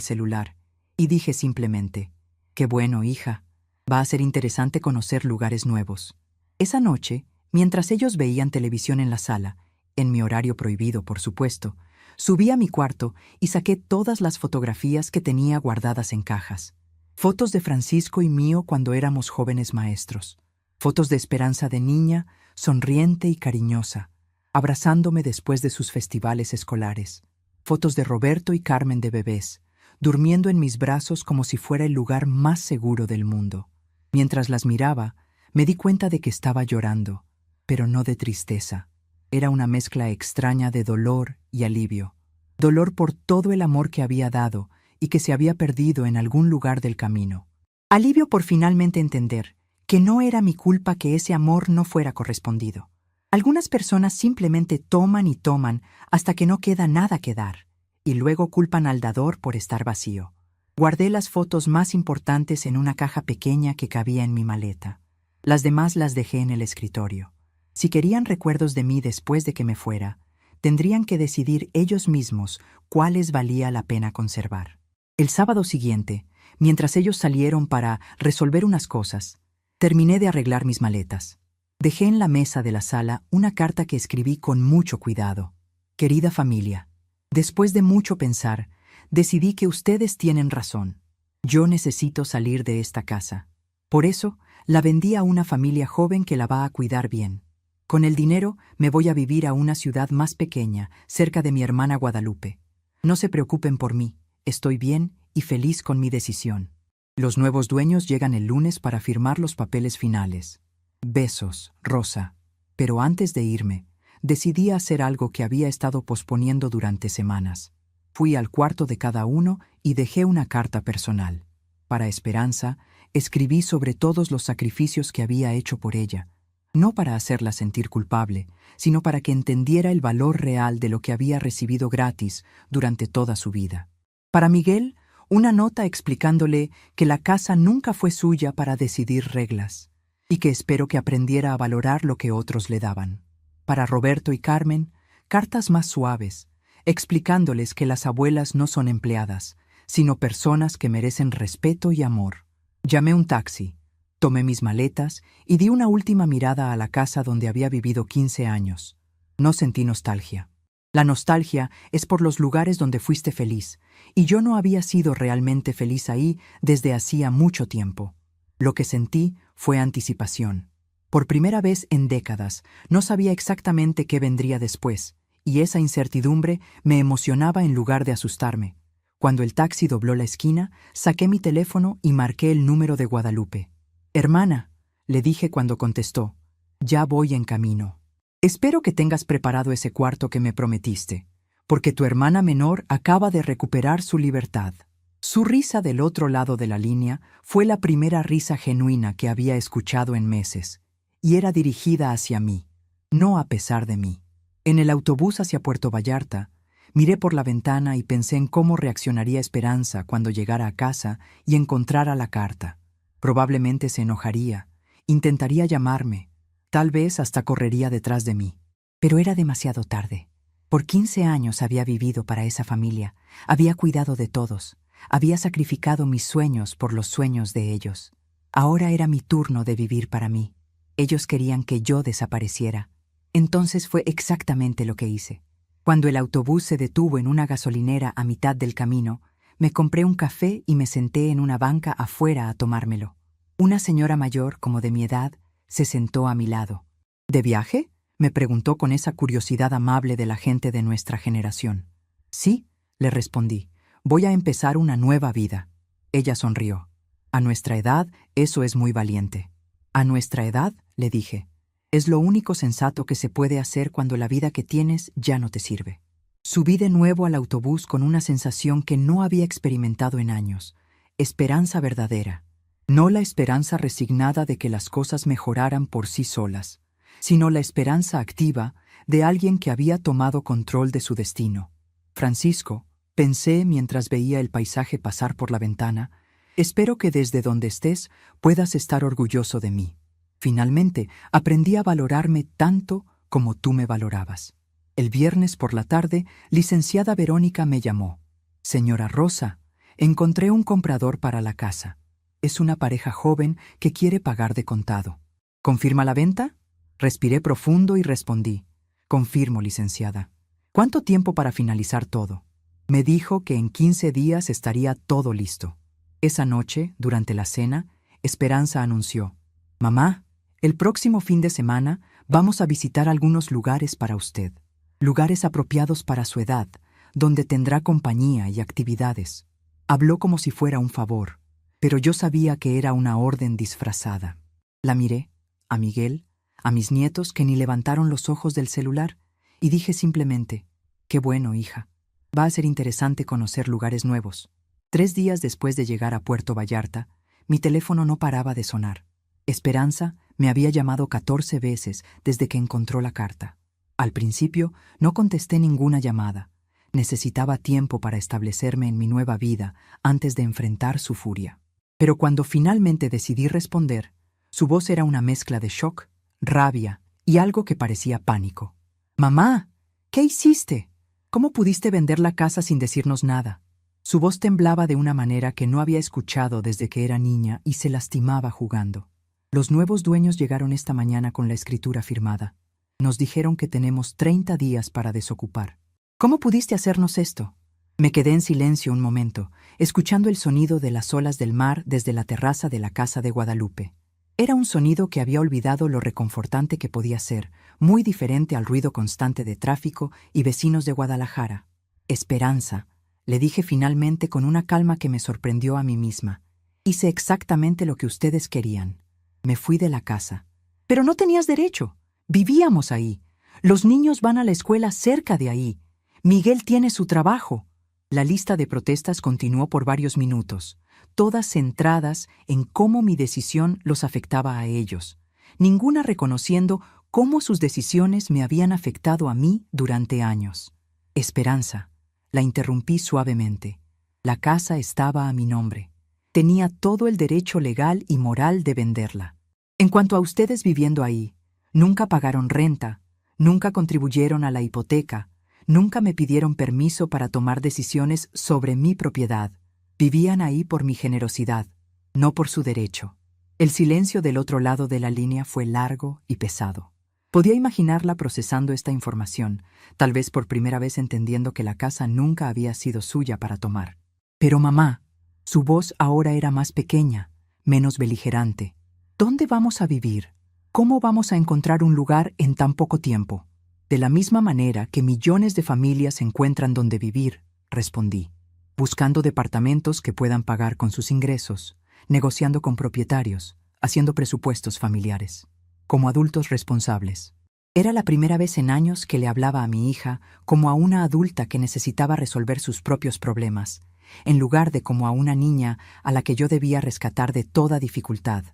celular, y dije simplemente: «Qué bueno, hija. Va a ser interesante conocer lugares nuevos». Esa noche, mientras ellos veían televisión en la sala, en mi horario prohibido, por supuesto, subí a mi cuarto y saqué todas las fotografías que tenía guardadas en cajas. Fotos de Francisco y mío cuando éramos jóvenes maestros. Fotos de Esperanza de niña, sonriente y cariñosa, abrazándome después de sus festivales escolares. Fotos de Roberto y Carmen de bebés, durmiendo en mis brazos como si fuera el lugar más seguro del mundo. Mientras las miraba, me di cuenta de que estaba llorando, pero no de tristeza. Era una mezcla extraña de dolor y alivio. Dolor por todo el amor que había dado y que se había perdido en algún lugar del camino. Alivio por finalmente entender que no era mi culpa que ese amor no fuera correspondido. Algunas personas simplemente toman y toman hasta que no queda nada que dar, y luego culpan al dador por estar vacío. Guardé las fotos más importantes en una caja pequeña que cabía en mi maleta. Las demás las dejé en el escritorio. Si querían recuerdos de mí después de que me fuera, tendrían que decidir ellos mismos cuáles valía la pena conservar. El sábado siguiente, mientras ellos salieron para resolver unas cosas, terminé de arreglar mis maletas. Dejé en la mesa de la sala una carta que escribí con mucho cuidado. «Querida familia, después de mucho pensar, decidí que ustedes tienen razón. Yo necesito salir de esta casa. Por eso, la vendí a una familia joven que la va a cuidar bien. Con el dinero me voy a vivir a una ciudad más pequeña, cerca de mi hermana Guadalupe. No se preocupen por mí, estoy bien y feliz con mi decisión. Los nuevos dueños llegan el lunes para firmar los papeles finales. Besos, Rosa». Pero antes de irme, decidí hacer algo que había estado posponiendo durante semanas. Fui al cuarto de cada uno y dejé una carta personal. Para Esperanza, escribí sobre todos los sacrificios que había hecho por ella, no para hacerla sentir culpable, sino para que entendiera el valor real de lo que había recibido gratis durante toda su vida. Para Miguel, una nota explicándole que la casa nunca fue suya para decidir reglas. y que espero que aprendiera a valorar lo que otros le daban. Para Roberto y Carmen, cartas más suaves, explicándoles que las abuelas no son empleadas, sino personas que merecen respeto y amor. Llamé un taxi, tomé mis maletas y di una última mirada a la casa donde había vivido 15 años. No sentí nostalgia. La nostalgia es por los lugares donde fuiste feliz, y yo no había sido realmente feliz ahí desde hacía mucho tiempo. Lo que sentí fue anticipación. Por primera vez en décadas, no sabía exactamente qué vendría después, y esa incertidumbre me emocionaba en lugar de asustarme. Cuando el taxi dobló la esquina, saqué mi teléfono y marqué el número de Guadalupe. «Hermana», le dije cuando contestó, «ya voy en camino. Espero que tengas preparado ese cuarto que me prometiste, porque tu hermana menor acaba de recuperar su libertad». Su risa del otro lado de la línea fue la primera risa genuina que había escuchado en meses, y era dirigida hacia mí, no a pesar de mí. En el autobús hacia Puerto Vallarta, miré por la ventana y pensé en cómo reaccionaría Esperanza cuando llegara a casa y encontrara la carta. Probablemente se enojaría, intentaría llamarme, tal vez hasta correría detrás de mí. Pero era demasiado tarde. Por 15 años había vivido para esa familia, había cuidado de todos, había sacrificado mis sueños por los sueños de ellos. Ahora era mi turno de vivir para mí. Ellos querían que yo desapareciera. Entonces fue exactamente lo que hice. Cuando el autobús se detuvo en una gasolinera a mitad del camino, me compré un café y me senté en una banca afuera a tomármelo. Una señora mayor, como de mi edad, se sentó a mi lado. «¿De viaje?», me preguntó con esa curiosidad amable de la gente de nuestra generación. «Sí», le respondí, «voy a empezar una nueva vida». Ella sonrió. «A nuestra edad, eso es muy valiente». «¿A nuestra edad?», le dije. «Es lo único sensato que se puede hacer cuando la vida que tienes ya no te sirve». Subí de nuevo al autobús con una sensación que no había experimentado en años. Esperanza verdadera. No la esperanza resignada de que las cosas mejoraran por sí solas, sino la esperanza activa de alguien que había tomado control de su destino. «Francisco», pensé mientras veía el paisaje pasar por la ventana, «espero que desde donde estés puedas estar orgulloso de mí. Finalmente, aprendí a valorarme tanto como tú me valorabas». El viernes por la tarde, licenciada Verónica me llamó. «Señora Rosa, encontré un comprador para la casa. Es una pareja joven que quiere pagar de contado. ¿Confirma la venta?». Respiré profundo y respondí, «Confirmo, licenciada». «¿Cuánto tiempo para finalizar todo?». Me dijo que en 15 días estaría todo listo. Esa noche, durante la cena, Esperanza anunció, «Mamá, el próximo fin de semana vamos a visitar algunos lugares para usted. Lugares apropiados para su edad, donde tendrá compañía y actividades». Habló como si fuera un favor, pero yo sabía que era una orden disfrazada. La miré, a Miguel, a mis nietos que ni levantaron los ojos del celular, y dije simplemente, «Qué bueno, hija. Va a ser interesante conocer lugares nuevos». 3 días después de llegar a Puerto Vallarta, mi teléfono no paraba de sonar. Esperanza me había llamado 14 veces desde que encontró la carta. Al principio no contesté ninguna llamada. Necesitaba tiempo para establecerme en mi nueva vida antes de enfrentar su furia. Pero cuando finalmente decidí responder, su voz era una mezcla de shock, rabia y algo que parecía pánico. «Mamá, ¿qué hiciste? ¿Cómo pudiste vender la casa sin decirnos nada?». Su voz temblaba de una manera que no había escuchado desde que era niña y se lastimaba jugando. «Los nuevos dueños llegaron esta mañana con la escritura firmada. Nos dijeron que tenemos 30 días para desocupar». «¿Cómo pudiste hacernos esto?». Me quedé en silencio un momento, escuchando el sonido de las olas del mar desde la terraza de la casa de Guadalupe. Era un sonido que había olvidado lo reconfortante que podía ser, muy diferente al ruido constante de tráfico y vecinos de Guadalajara. «Esperanza», le dije finalmente con una calma que me sorprendió a mí misma. «Hice exactamente lo que ustedes querían. Me fui de la casa». «Pero no tenías derecho. Vivíamos ahí. Los niños van a la escuela cerca de ahí. Miguel tiene su trabajo». La lista de protestas continuó por varios minutos, todas centradas en cómo mi decisión los afectaba a ellos, ninguna reconociendo cómo sus decisiones me habían afectado a mí durante años. «Esperanza», la interrumpí suavemente. La casa estaba a mi nombre. Tenía todo el derecho legal y moral de venderla. En cuanto a ustedes viviendo ahí, nunca pagaron renta, nunca contribuyeron a la hipoteca, nunca me pidieron permiso para tomar decisiones sobre mi propiedad. Vivían ahí por mi generosidad, no por su derecho. El silencio del otro lado de la línea fue largo y pesado. Podía imaginarla procesando esta información, tal vez por primera vez entendiendo que la casa nunca había sido suya para tomar. Pero mamá, su voz ahora era más pequeña, menos beligerante. ¿Dónde vamos a vivir? ¿Cómo vamos a encontrar un lugar en tan poco tiempo? De la misma manera que millones de familias encuentran dónde vivir, respondí, buscando departamentos que puedan pagar con sus ingresos, negociando con propietarios, haciendo presupuestos familiares, como adultos responsables. Era la primera vez en años que le hablaba a mi hija como a una adulta que necesitaba resolver sus propios problemas, en lugar de como a una niña a la que yo debía rescatar de toda dificultad.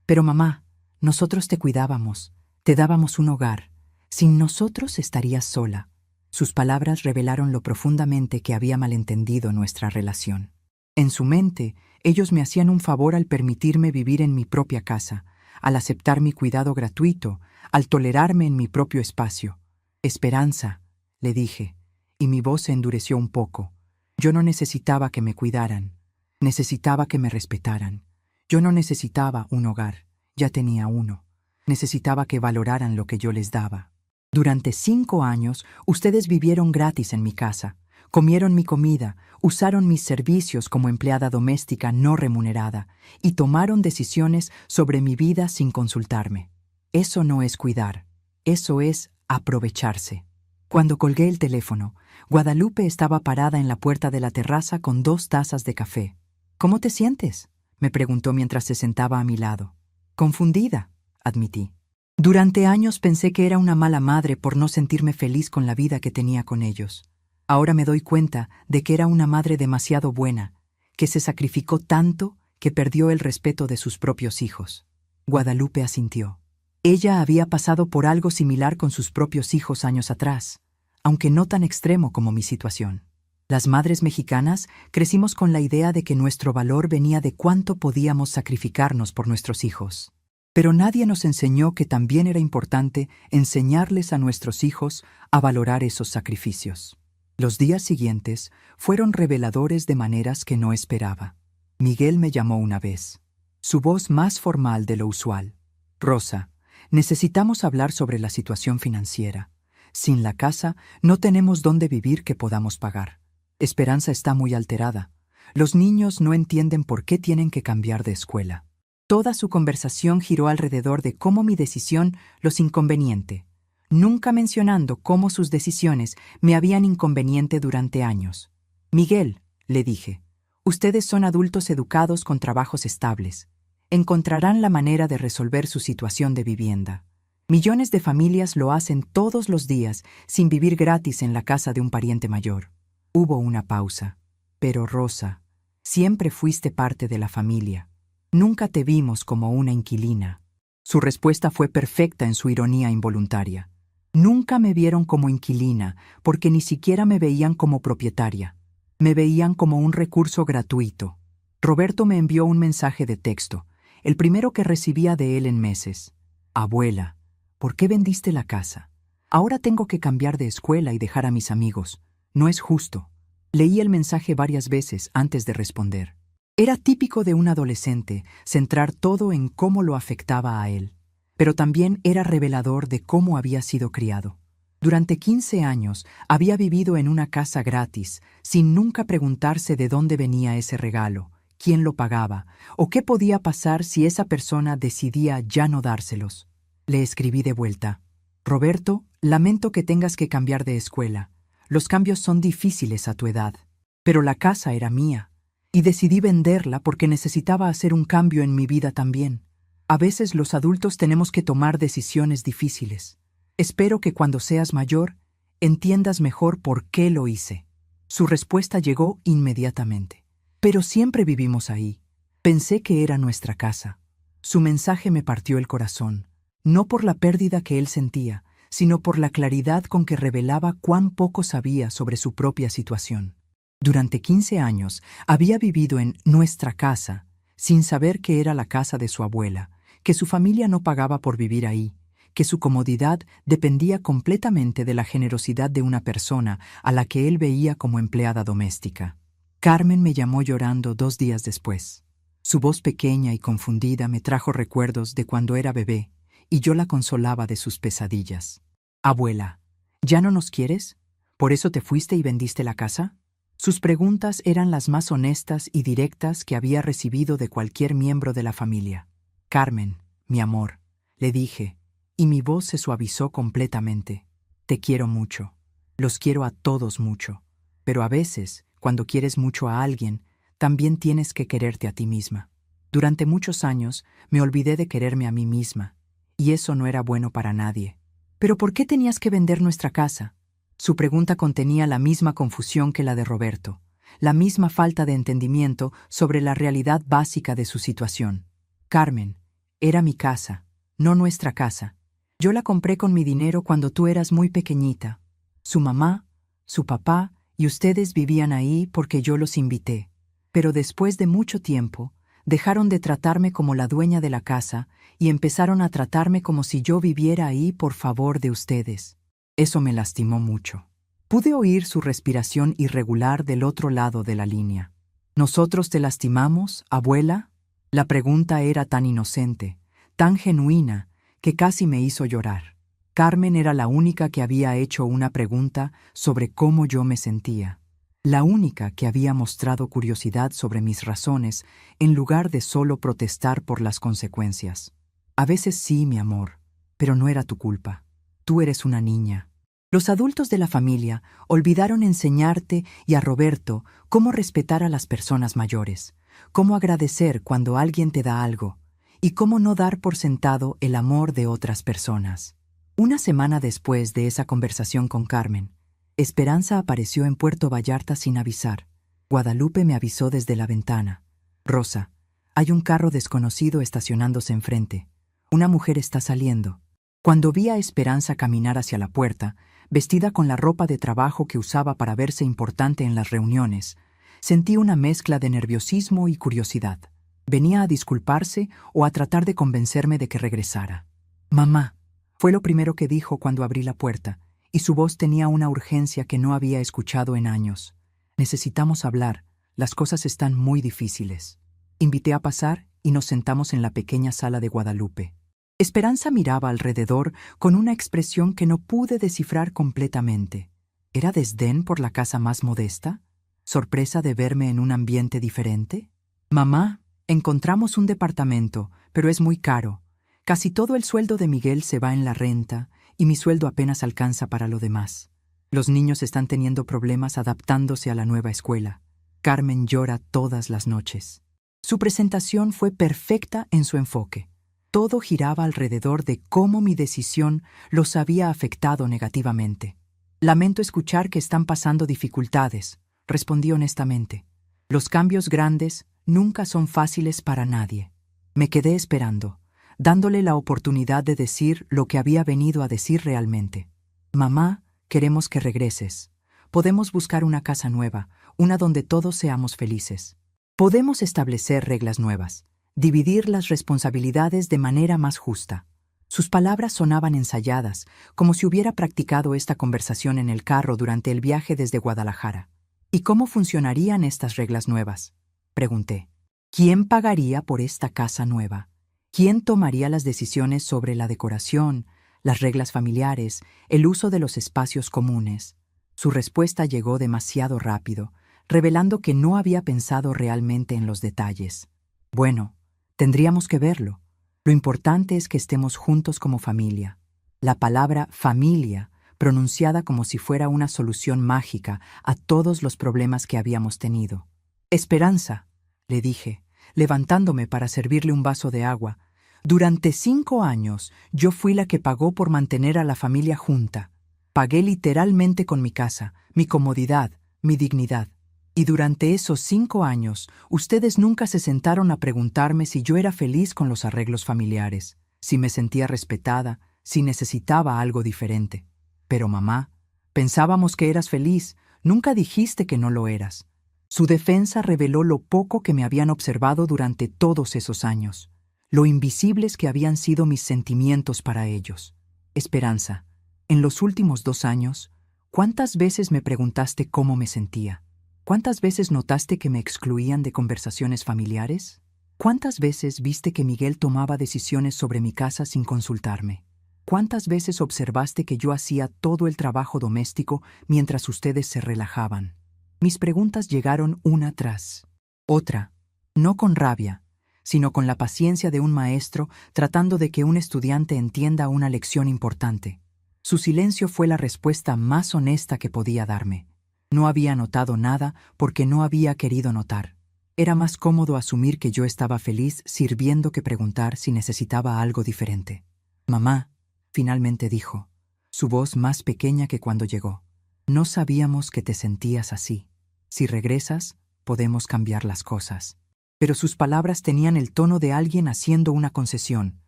Pero mamá, nosotros te cuidábamos, te dábamos un hogar. Sin nosotros estarías sola. Sus palabras revelaron lo profundamente que había malentendido nuestra relación. En su mente, ellos me hacían un favor al permitirme vivir en mi propia casa, al aceptar mi cuidado gratuito, al tolerarme en mi propio espacio. Esperanza, le dije, y mi voz se endureció un poco. Yo no necesitaba que me cuidaran, necesitaba que me respetaran. Yo no necesitaba un hogar, ya tenía uno. Necesitaba que valoraran lo que yo les daba. Durante 5 años, ustedes vivieron gratis en mi casa, comieron mi comida, usaron mis servicios como empleada doméstica no remunerada y tomaron decisiones sobre mi vida sin consultarme. Eso no es cuidar, eso es aprovecharse. Cuando colgué el teléfono, Guadalupe estaba parada en la puerta de la terraza con 2 tazas de café. ¿Cómo te sientes?, me preguntó mientras se sentaba a mi lado. Confundida, admití. Durante años pensé que era una mala madre por no sentirme feliz con la vida que tenía con ellos. Ahora me doy cuenta de que era una madre demasiado buena, que se sacrificó tanto que perdió el respeto de sus propios hijos. Guadalupe asintió. Ella había pasado por algo similar con sus propios hijos años atrás, aunque no tan extremo como mi situación. Las madres mexicanas crecimos con la idea de que nuestro valor venía de cuánto podíamos sacrificarnos por nuestros hijos. Pero nadie nos enseñó que también era importante enseñarles a nuestros hijos a valorar esos sacrificios. Los días siguientes fueron reveladores de maneras que no esperaba. Miguel me llamó una vez, su voz más formal de lo usual. Rosa, necesitamos hablar sobre la situación financiera. Sin la casa, no tenemos dónde vivir que podamos pagar. Esperanza está muy alterada. Los niños no entienden por qué tienen que cambiar de escuela. Toda su conversación giró alrededor de cómo mi decisión los inconveniente, nunca mencionando cómo sus decisiones me habían inconveniente durante años. Miguel, le dije, ustedes son adultos educados con trabajos estables. Encontrarán la manera de resolver su situación de vivienda. Millones de familias lo hacen todos los días sin vivir gratis en la casa de un pariente mayor. Hubo una pausa. Pero Rosa, siempre fuiste parte de la familia. Nunca te vimos como una inquilina. Su respuesta fue perfecta en su ironía involuntaria. Nunca me vieron como inquilina, porque ni siquiera me veían como propietaria. Me veían como un recurso gratuito. Roberto me envió un mensaje de texto, el primero que recibía de él en meses. Abuela, ¿por qué vendiste la casa? Ahora tengo que cambiar de escuela y dejar a mis amigos. No es justo. Leí el mensaje varias veces antes de responder. Era típico de un adolescente centrar todo en cómo lo afectaba a él, pero también era revelador de cómo había sido criado. Durante 15 años había vivido en una casa gratis, sin nunca preguntarse de dónde venía ese regalo, quién lo pagaba, o qué podía pasar si esa persona decidía ya no dárselos. Le escribí de vuelta. Roberto, lamento que tengas que cambiar de escuela. Los cambios son difíciles a tu edad. Pero la casa era mía, y decidí venderla porque necesitaba hacer un cambio en mi vida también. A veces los adultos tenemos que tomar decisiones difíciles. Espero que cuando seas mayor, entiendas mejor por qué lo hice. Su respuesta llegó inmediatamente. Pero siempre vivimos ahí. Pensé que era nuestra casa. Su mensaje me partió el corazón, no por la pérdida que él sentía, sino por la claridad con que revelaba cuán poco sabía sobre su propia situación. Durante 15 años había vivido en nuestra casa, sin saber que era la casa de su abuela, que su familia no pagaba por vivir ahí, que su comodidad dependía completamente de la generosidad de una persona a la que él veía como empleada doméstica. Carmen me llamó llorando 2 días después. Su voz pequeña y confundida me trajo recuerdos de cuando era bebé, y yo la consolaba de sus pesadillas. «Abuela, ¿ya no nos quieres? ¿Por eso te fuiste y vendiste la casa?» Sus preguntas eran las más honestas y directas que había recibido de cualquier miembro de la familia. «Carmen, mi amor», le dije, y mi voz se suavizó completamente. «Te quiero mucho. Los quiero a todos mucho. Pero a veces, cuando quieres mucho a alguien, también tienes que quererte a ti misma. Durante muchos años me olvidé de quererme a mí misma, y eso no era bueno para nadie». «¿Pero por qué tenías que vender nuestra casa?» Su pregunta contenía la misma confusión que la de Roberto, la misma falta de entendimiento sobre la realidad básica de su situación. «Carmen, era mi casa, no nuestra casa. Yo la compré con mi dinero cuando tú eras muy pequeñita. Su mamá, su papá y ustedes vivían ahí porque yo los invité. Pero después de mucho tiempo, dejaron de tratarme como la dueña de la casa y empezaron a tratarme como si yo viviera ahí por favor de ustedes. Eso me lastimó mucho». Pude oír su respiración irregular del otro lado de la línea. «¿Nosotros te lastimamos, abuela?» La pregunta era tan inocente, tan genuina, que casi me hizo llorar. Carmen era la única que había hecho una pregunta sobre cómo yo me sentía. La única que había mostrado curiosidad sobre mis razones en lugar de solo protestar por las consecuencias. «A veces sí, mi amor, pero no era tu culpa. Tú eres una niña». Los adultos de la familia olvidaron enseñarte y a Roberto cómo respetar a las personas mayores, cómo agradecer cuando alguien te da algo y cómo no dar por sentado el amor de otras personas. Una semana después de esa conversación con Carmen, Esperanza apareció en Puerto Vallarta sin avisar. Guadalupe me avisó desde la ventana. «Rosa, hay un carro desconocido estacionándose enfrente. Una mujer está saliendo». Cuando vi a Esperanza caminar hacia la puerta, vestida con la ropa de trabajo que usaba para verse importante en las reuniones, sentí una mezcla de nerviosismo y curiosidad. ¿Venía a disculparse o a tratar de convencerme de que regresara? «Mamá», fue lo primero que dijo cuando abrí la puerta, y su voz tenía una urgencia que no había escuchado en años. «Necesitamos hablar, las cosas están muy difíciles». Invité a pasar y nos sentamos en la pequeña sala de Guadalupe. Esperanza miraba alrededor con una expresión que no pude descifrar completamente. ¿Era desdén por la casa más modesta? ¿Sorpresa de verme en un ambiente diferente? «Mamá, encontramos un departamento, pero es muy caro. Casi todo el sueldo de Miguel se va en la renta y mi sueldo apenas alcanza para lo demás. Los niños están teniendo problemas adaptándose a la nueva escuela. Carmen llora todas las noches». Su presentación fue perfecta en su enfoque. Todo giraba alrededor de cómo mi decisión los había afectado negativamente. «Lamento escuchar que están pasando dificultades», respondí honestamente. «Los cambios grandes nunca son fáciles para nadie». Me quedé esperando, dándole la oportunidad de decir lo que había venido a decir realmente. «Mamá, queremos que regreses. Podemos buscar una casa nueva, una donde todos seamos felices. Podemos establecer reglas nuevas, dividir las responsabilidades de manera más justa». Sus palabras sonaban ensayadas, como si hubiera practicado esta conversación en el carro durante el viaje desde Guadalajara. «¿Y cómo funcionarían estas reglas nuevas?», pregunté. «¿Quién pagaría por esta casa nueva? ¿Quién tomaría las decisiones sobre la decoración, las reglas familiares, el uso de los espacios comunes?» Su respuesta llegó demasiado rápido, revelando que no había pensado realmente en los detalles. «Bueno, tendríamos que verlo. Lo importante es que estemos juntos como familia». La palabra familia, pronunciada como si fuera una solución mágica a todos los problemas que habíamos tenido. «Esperanza», le dije, levantándome para servirle un vaso de agua, «durante 5 años yo fui la que pagó por mantener a la familia junta. Pagué literalmente con mi casa, mi comodidad, mi dignidad. Y durante esos 5 años, ustedes nunca se sentaron a preguntarme si yo era feliz con los arreglos familiares, si me sentía respetada, si necesitaba algo diferente. Pero mamá, pensábamos que eras feliz, nunca dijiste que no lo eras». Su defensa reveló lo poco que me habían observado durante todos esos años. lo invisibles que habían sido mis sentimientos para ellos. Esperanza, en los últimos 2 años, ¿cuántas veces me preguntaste cómo me sentía? ¿Cuántas veces notaste que me excluían de conversaciones familiares? ¿Cuántas veces viste que Miguel tomaba decisiones sobre mi casa sin consultarme? ¿Cuántas veces observaste que yo hacía todo el trabajo doméstico mientras ustedes se relajaban? Mis preguntas llegaron una tras otra, no con rabia, sino con la paciencia de un maestro tratando de que un estudiante entienda una lección importante. Su silencio fue la respuesta más honesta que podía darme. No había notado nada porque no había querido notar. Era más cómodo asumir que yo estaba feliz sirviendo que preguntar si necesitaba algo diferente. Mamá, finalmente dijo, su voz más pequeña que cuando llegó. No sabíamos que te sentías así. Si regresas, podemos cambiar las cosas. Pero sus palabras tenían el tono de alguien haciendo una concesión,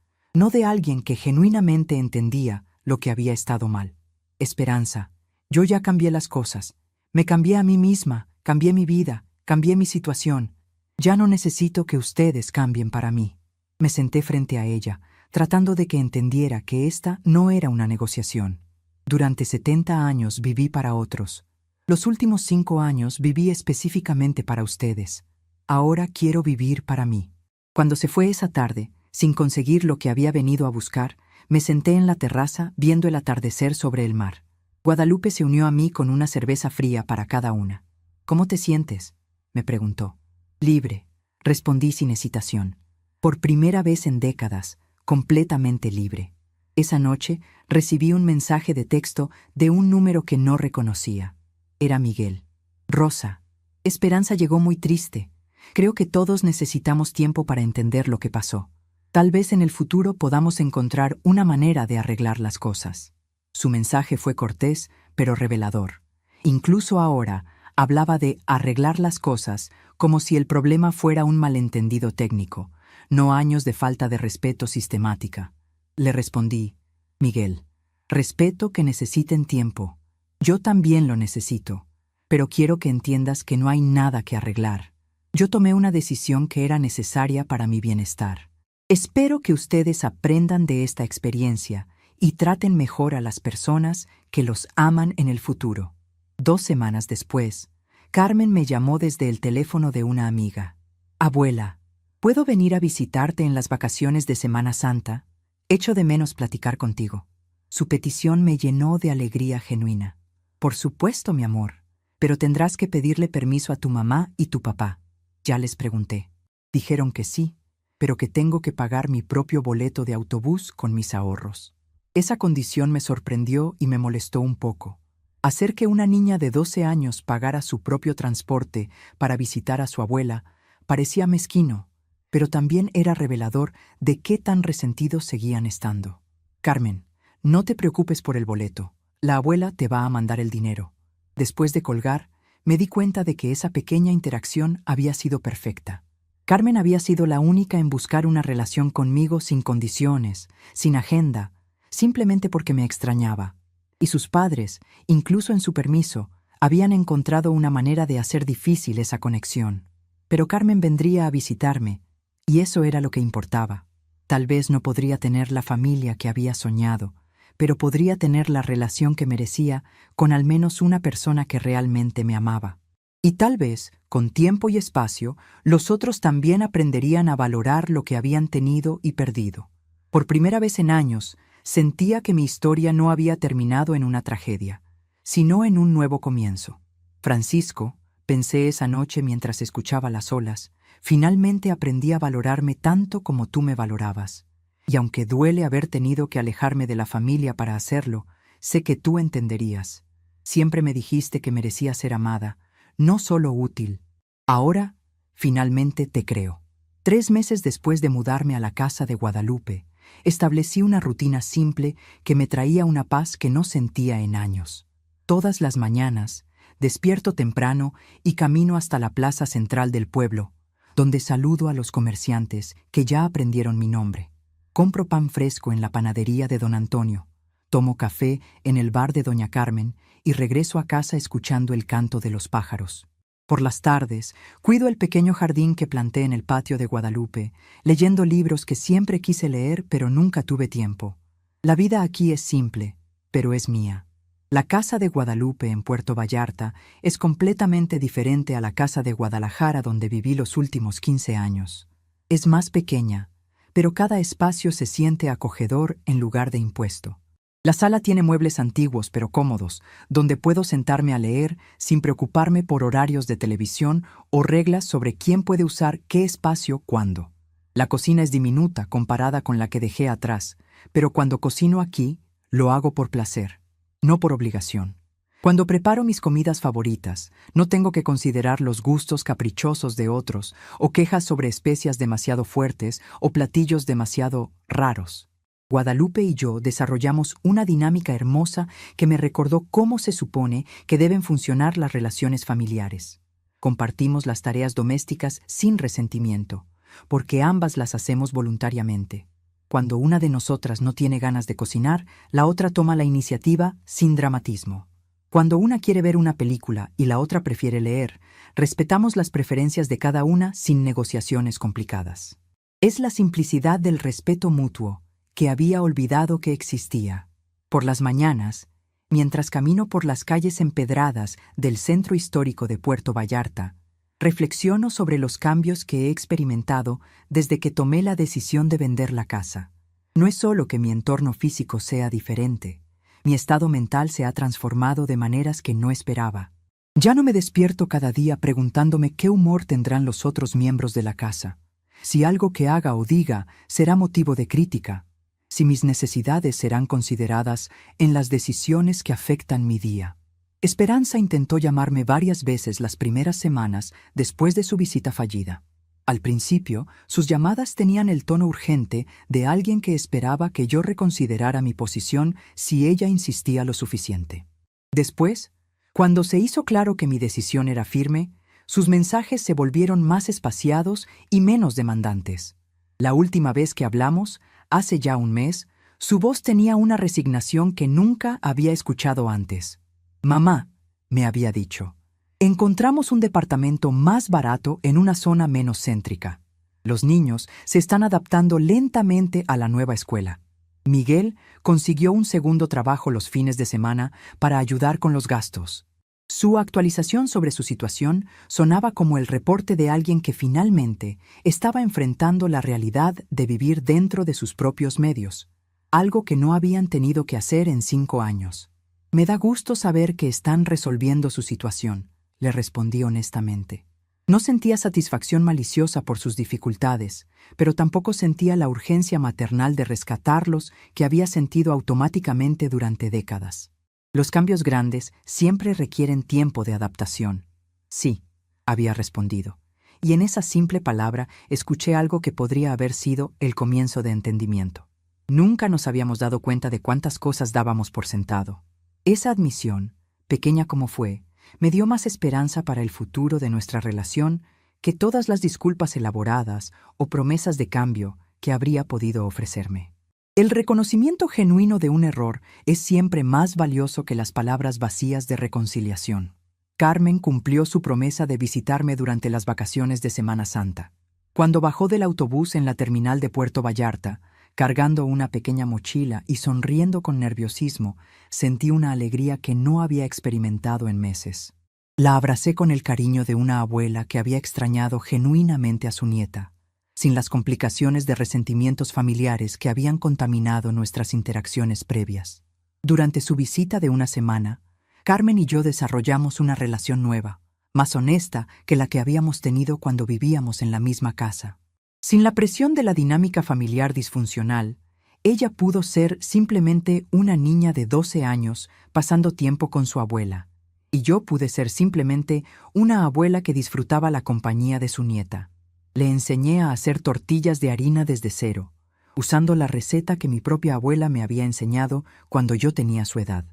no de alguien que genuinamente entendía lo que había estado mal. Esperanza, yo ya cambié las cosas. Me cambié a mí misma, cambié mi vida, cambié mi situación. Ya no necesito que ustedes cambien para mí. Me senté frente a ella, tratando de que entendiera que esta no era una negociación. Durante 70 años viví para otros. Los últimos 5 años viví específicamente para ustedes. Ahora quiero vivir para mí. Cuando se fue esa tarde, sin conseguir lo que había venido a buscar, me senté en la terraza viendo el atardecer sobre el mar. Guadalupe se unió a mí con una cerveza fría para cada una. ¿Cómo te sientes?, me preguntó. Libre, respondí sin hesitación. Por primera vez en décadas, completamente libre. Esa noche recibí un mensaje de texto de un número que no reconocía. Era Miguel. Rosa. Esperanza llegó muy triste. Creo que todos necesitamos tiempo para entender lo que pasó. Tal vez en el futuro podamos encontrar una manera de arreglar las cosas. Su mensaje fue cortés, pero revelador. Incluso ahora, hablaba de arreglar las cosas como si el problema fuera un malentendido técnico, no años de falta de respeto sistemática. Le respondí, Miguel, respeto que necesiten tiempo. Yo también lo necesito, pero quiero que entiendas que no hay nada que arreglar. Yo tomé una decisión que era necesaria para mi bienestar. Espero que ustedes aprendan de esta experiencia y traten mejor a las personas que los aman en el futuro. 2 semanas después, Carmen me llamó desde el teléfono de una amiga. Abuela, ¿puedo venir a visitarte en las vacaciones de Semana Santa? Echo de menos platicar contigo. Su petición me llenó de alegría genuina. Por supuesto, mi amor, pero tendrás que pedirle permiso a tu mamá y tu papá. Ya les pregunté. Dijeron que sí, pero que tengo que pagar mi propio boleto de autobús con mis ahorros. Esa condición me sorprendió y me molestó un poco. Hacer que una niña de 12 años pagara su propio transporte para visitar a su abuela parecía mezquino, pero también era revelador de qué tan resentidos seguían estando. Carmen, no te preocupes por el boleto. La abuela te va a mandar el dinero. Después de colgar, me di cuenta de que esa pequeña interacción había sido perfecta. Carmen había sido la única en buscar una relación conmigo sin condiciones, sin agenda, simplemente porque me extrañaba. Y sus padres, incluso en su permiso, habían encontrado una manera de hacer difícil esa conexión. Pero Carmen vendría a visitarme, y eso era lo que importaba. Tal vez no podría tener la familia que había soñado, pero podría tener la relación que merecía con al menos una persona que realmente me amaba. Y tal vez, con tiempo y espacio, los otros también aprenderían a valorar lo que habían tenido y perdido. Por primera vez en años, sentía que mi historia no había terminado en una tragedia, sino en un nuevo comienzo. Francisco, pensé esa noche mientras escuchaba las olas, finalmente aprendí a valorarme tanto como tú me valorabas. Y aunque duele haber tenido que alejarme de la familia para hacerlo, sé que tú entenderías. Siempre me dijiste que merecía ser amada, no solo útil. Ahora, finalmente te creo. 3 meses después de mudarme a la casa de Guadalupe, establecí una rutina simple que me traía una paz que no sentía en años. Todas las mañanas, despierto temprano y camino hasta la plaza central del pueblo, donde saludo a los comerciantes que ya aprendieron mi nombre. Compro pan fresco en la panadería de don Antonio, tomo café en el bar de doña Carmen y regreso a casa escuchando el canto de los pájaros. Por las tardes, cuido el pequeño jardín que planté en el patio de Guadalupe, leyendo libros que siempre quise leer pero nunca tuve tiempo. La vida aquí es simple, pero es mía. La casa de Guadalupe en Puerto Vallarta es completamente diferente a la casa de Guadalajara donde viví los últimos 15 años. Es más pequeña, pero cada espacio se siente acogedor en lugar de impuesto. La sala tiene muebles antiguos pero cómodos, donde puedo sentarme a leer sin preocuparme por horarios de televisión o reglas sobre quién puede usar qué espacio cuándo. La cocina es diminuta comparada con la que dejé atrás, pero cuando cocino aquí, lo hago por placer, no por obligación. Cuando preparo mis comidas favoritas, no tengo que considerar los gustos caprichosos de otros o quejas sobre especias demasiado fuertes o platillos demasiado raros. Guadalupe y yo desarrollamos una dinámica hermosa que me recordó cómo se supone que deben funcionar las relaciones familiares. Compartimos las tareas domésticas sin resentimiento, porque ambas las hacemos voluntariamente. Cuando una de nosotras no tiene ganas de cocinar, la otra toma la iniciativa sin dramatismo. Cuando una quiere ver una película y la otra prefiere leer, respetamos las preferencias de cada una sin negociaciones complicadas. Es la simplicidad del respeto mutuo que había olvidado que existía. Por las mañanas, mientras camino por las calles empedradas del centro histórico de Puerto Vallarta, reflexiono sobre los cambios que he experimentado desde que tomé la decisión de vender la casa. No es solo que mi entorno físico sea diferente, mi estado mental se ha transformado de maneras que no esperaba. Ya no me despierto cada día preguntándome qué humor tendrán los otros miembros de la casa, si algo que haga o diga será motivo de crítica, si mis necesidades serán consideradas en las decisiones que afectan mi día. Esperanza intentó llamarme varias veces las primeras semanas después de su visita fallida. Al principio, sus llamadas tenían el tono urgente de alguien que esperaba que yo reconsiderara mi posición si ella insistía lo suficiente. Después, cuando se hizo claro que mi decisión era firme, sus mensajes se volvieron más espaciados y menos demandantes. La última vez que hablamos, hace ya un mes, su voz tenía una resignación que nunca había escuchado antes. «Mamá», me había dicho, «encontramos un departamento más barato en una zona menos céntrica. Los niños se están adaptando lentamente a la nueva escuela. Miguel consiguió un segundo trabajo los fines de semana para ayudar con los gastos». Su actualización sobre su situación sonaba como el reporte de alguien que finalmente estaba enfrentando la realidad de vivir dentro de sus propios medios, algo que no habían tenido que hacer en 5 años. «Me da gusto saber que están resolviendo su situación», le respondí honestamente. No sentía satisfacción maliciosa por sus dificultades, pero tampoco sentía la urgencia maternal de rescatarlos que había sentido automáticamente durante décadas. Los cambios grandes siempre requieren tiempo de adaptación. «Sí», había respondido, y en esa simple palabra escuché algo que podría haber sido el comienzo de entendimiento. Nunca nos habíamos dado cuenta de cuántas cosas dábamos por sentado. Esa admisión, pequeña como fue, me dio más esperanza para el futuro de nuestra relación que todas las disculpas elaboradas o promesas de cambio que habría podido ofrecerme. El reconocimiento genuino de un error es siempre más valioso que las palabras vacías de reconciliación. Carmen cumplió su promesa de visitarme durante las vacaciones de Semana Santa. Cuando bajó del autobús en la terminal de Puerto Vallarta, cargando una pequeña mochila y sonriendo con nerviosismo, sentí una alegría que no había experimentado en meses. La abracé con el cariño de una abuela que había extrañado genuinamente a su nieta, sin las complicaciones de resentimientos familiares que habían contaminado nuestras interacciones previas. Durante su visita de una semana, Carmen y yo desarrollamos una relación nueva, más honesta que la que habíamos tenido cuando vivíamos en la misma casa. Sin la presión de la dinámica familiar disfuncional, ella pudo ser simplemente una niña de 12 años pasando tiempo con su abuela, y yo pude ser simplemente una abuela que disfrutaba la compañía de su nieta. Le enseñé a hacer tortillas de harina desde cero, usando la receta que mi propia abuela me había enseñado cuando yo tenía su edad.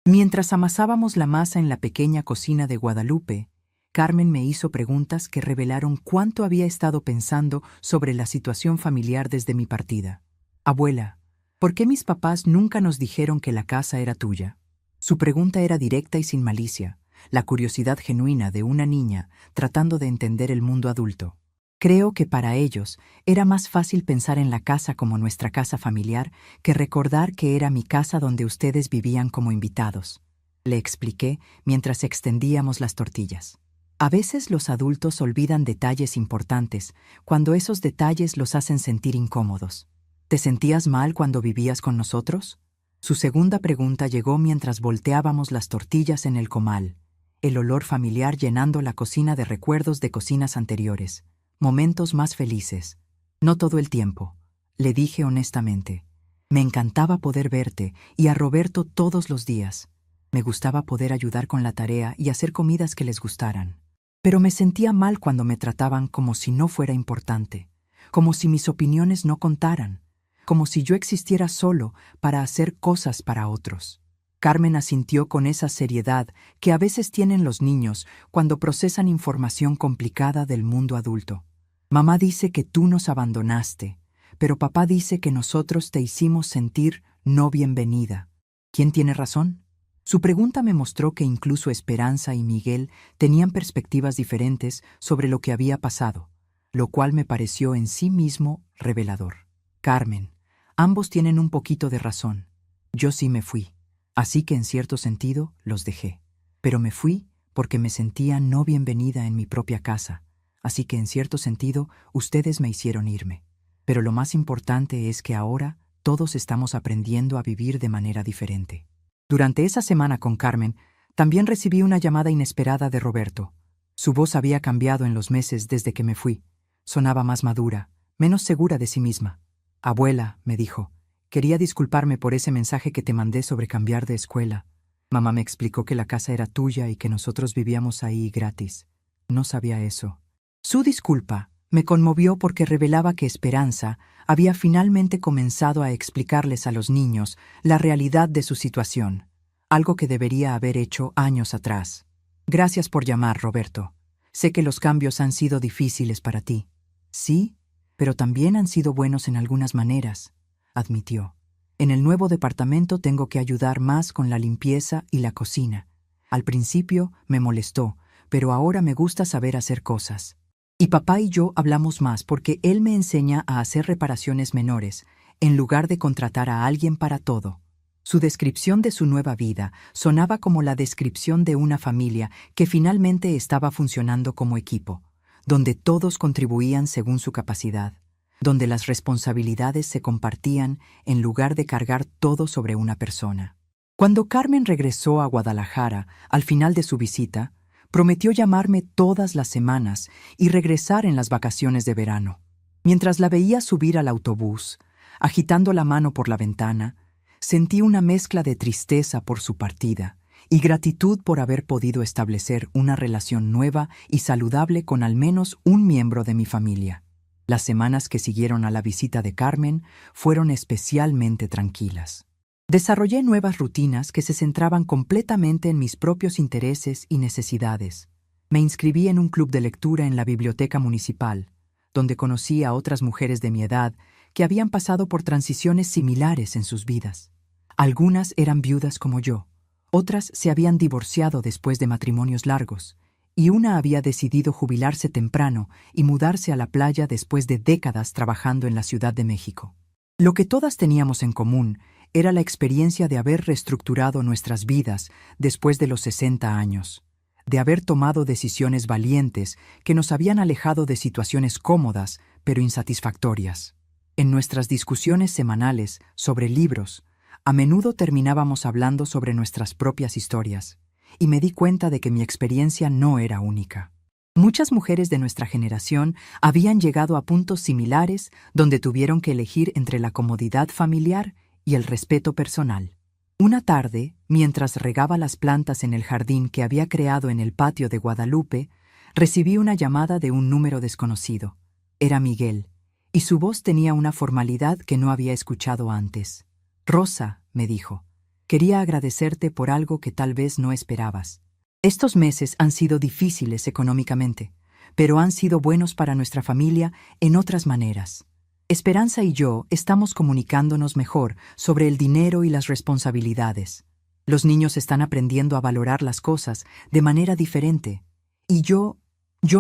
Mientras amasábamos la masa en la pequeña cocina de Guadalupe, Carmen me hizo preguntas que revelaron cuánto había estado pensando sobre la situación familiar desde mi partida. «Abuela, ¿por qué mis papás nunca nos dijeron que la casa era tuya?» Su pregunta era directa y sin malicia, la curiosidad genuina de una niña tratando de entender el mundo adulto. Creo que para ellos era más fácil pensar en la casa como nuestra casa familiar que recordar que era mi casa donde ustedes vivían como invitados, le expliqué mientras extendíamos las tortillas. A veces los adultos olvidan detalles importantes cuando esos detalles los hacen sentir incómodos. ¿Te sentías mal cuando vivías con nosotros? Su segunda pregunta llegó mientras volteábamos las tortillas en el comal, el olor familiar llenando la cocina de recuerdos de cocinas anteriores, momentos más felices. No todo el tiempo, le dije honestamente. Me encantaba poder verte y a Roberto todos los días. Me gustaba poder ayudar con la tarea y hacer comidas que les gustaran. Pero me sentía mal cuando me trataban como si no fuera importante, como si mis opiniones no contaran, como si yo existiera solo para hacer cosas para otros. Carmen asintió con esa seriedad que a veces tienen los niños cuando procesan información complicada del mundo adulto. Mamá dice que tú nos abandonaste, pero papá dice que nosotros te hicimos sentir no bienvenida. ¿Quién tiene razón? Su pregunta me mostró que incluso Esperanza y Miguel tenían perspectivas diferentes sobre lo que había pasado, lo cual me pareció en sí mismo revelador. Carmen, ambos tienen un poquito de razón. Yo sí me fui, así que en cierto sentido los dejé. Pero me fui porque me sentía no bienvenida en mi propia casa, así que en cierto sentido ustedes me hicieron irme. Pero lo más importante es que ahora todos estamos aprendiendo a vivir de manera diferente. Durante esa semana con Carmen, también recibí una llamada inesperada de Roberto. Su voz había cambiado en los meses desde que me fui. Sonaba más madura, menos segura de sí misma. Abuela, me dijo, quería disculparme por ese mensaje que te mandé sobre cambiar de escuela. Mamá me explicó que la casa era tuya y que nosotros vivíamos ahí gratis. No sabía eso. Su disculpa me conmovió porque revelaba que Esperanza había finalmente comenzado a explicarles a los niños la realidad de su situación, algo que debería haber hecho años atrás. Gracias por llamar, Roberto. Sé que los cambios han sido difíciles para ti. Sí, pero también han sido buenos en algunas maneras, admitió. En el nuevo departamento tengo que ayudar más con la limpieza y la cocina. Al principio me molestó, pero ahora me gusta saber hacer cosas. Y papá y yo hablamos más porque él me enseña a hacer reparaciones menores, en lugar de contratar a alguien para todo. Su descripción de su nueva vida sonaba como la descripción de una familia que finalmente estaba funcionando como equipo, donde todos contribuían según su capacidad, donde las responsabilidades se compartían en lugar de cargar todo sobre una persona. Cuando Carmen regresó a Guadalajara al final de su visita, prometió llamarme todas las semanas y regresar en las vacaciones de verano. Mientras la veía subir al autobús, agitando la mano por la ventana, sentí una mezcla de tristeza por su partida y gratitud por haber podido establecer una relación nueva y saludable con al menos un miembro de mi familia. Las semanas que siguieron a la visita de Carmen fueron especialmente tranquilas. Desarrollé nuevas rutinas que se centraban completamente en mis propios intereses y necesidades. Me inscribí en un club de lectura en la biblioteca municipal, donde conocí a otras mujeres de mi edad que habían pasado por transiciones similares en sus vidas. Algunas eran viudas como yo, otras se habían divorciado después de matrimonios largos, y una había decidido jubilarse temprano y mudarse a la playa después de décadas trabajando en la Ciudad de México. Lo que todas teníamos en común era la experiencia de haber reestructurado nuestras vidas después de los 60 años, de haber tomado decisiones valientes que nos habían alejado de situaciones cómodas pero insatisfactorias. En nuestras discusiones semanales sobre libros, a menudo terminábamos hablando sobre nuestras propias historias, y me di cuenta de que mi experiencia no era única. Muchas mujeres de nuestra generación habían llegado a puntos similares donde tuvieron que elegir entre la comodidad familiar y el respeto personal. Una tarde, mientras regaba las plantas en el jardín que había creado en el patio de Guadalupe, recibí una llamada de un número desconocido. Era Miguel, y su voz tenía una formalidad que no había escuchado antes. «Rosa», me dijo, «quería agradecerte por algo que tal vez no esperabas. Estos meses han sido difíciles económicamente, pero han sido buenos para nuestra familia en otras maneras. Esperanza y yo estamos comunicándonos mejor sobre el dinero y las responsabilidades. Los niños están aprendiendo a valorar las cosas de manera diferente. Y yo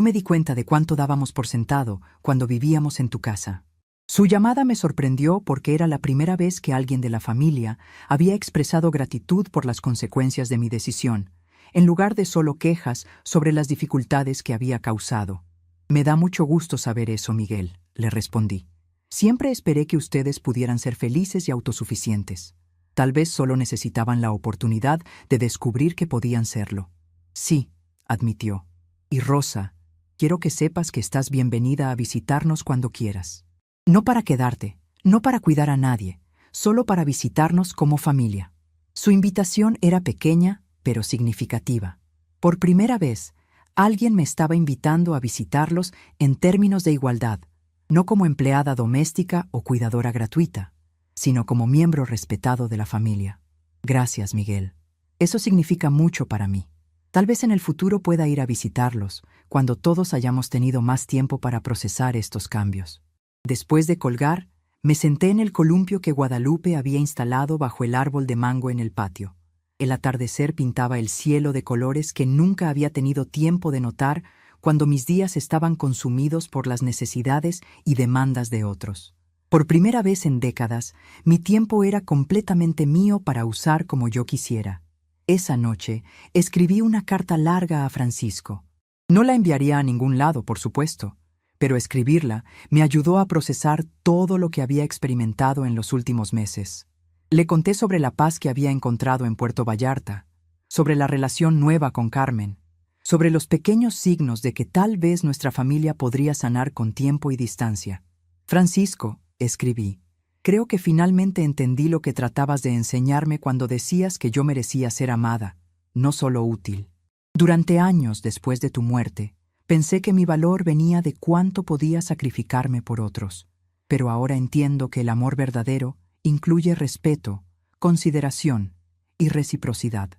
me di cuenta de cuánto dábamos por sentado cuando vivíamos en tu casa. Su llamada me sorprendió porque era la primera vez que alguien de la familia había expresado gratitud por las consecuencias de mi decisión, en lugar de solo quejas sobre las dificultades que había causado. Me da mucho gusto saber eso, Miguel, le respondí. Siempre esperé que ustedes pudieran ser felices y autosuficientes. Tal vez solo necesitaban la oportunidad de descubrir que podían serlo. Sí, admitió. Y Rosa, quiero que sepas que estás bienvenida a visitarnos cuando quieras. No para quedarte, no para cuidar a nadie, solo para visitarnos como familia. Su invitación era pequeña, pero significativa. Por primera vez, alguien me estaba invitando a visitarlos en términos de igualdad, no como empleada doméstica o cuidadora gratuita, sino como miembro respetado de la familia. Gracias, Miguel. Eso significa mucho para mí. Tal vez en el futuro pueda ir a visitarlos, cuando todos hayamos tenido más tiempo para procesar estos cambios. Después de colgar, me senté en el columpio que Guadalupe había instalado bajo el árbol de mango en el patio. El atardecer pintaba el cielo de colores que nunca había tenido tiempo de notar cuando mis días estaban consumidos por las necesidades y demandas de otros. Por primera vez en décadas, mi tiempo era completamente mío para usar como yo quisiera. Esa noche, escribí una carta larga a Francisco. No la enviaría a ningún lado, por supuesto, pero escribirla me ayudó a procesar todo lo que había experimentado en los últimos meses. Le conté sobre la paz que había encontrado en Puerto Vallarta, sobre la relación nueva con Carmen, sobre los pequeños signos de que tal vez nuestra familia podría sanar con tiempo y distancia. Francisco, escribí, creo que finalmente entendí lo que tratabas de enseñarme cuando decías que yo merecía ser amada, no solo útil. Durante años después de tu muerte, pensé que mi valor venía de cuánto podía sacrificarme por otros, pero ahora entiendo que el amor verdadero incluye respeto, consideración y reciprocidad.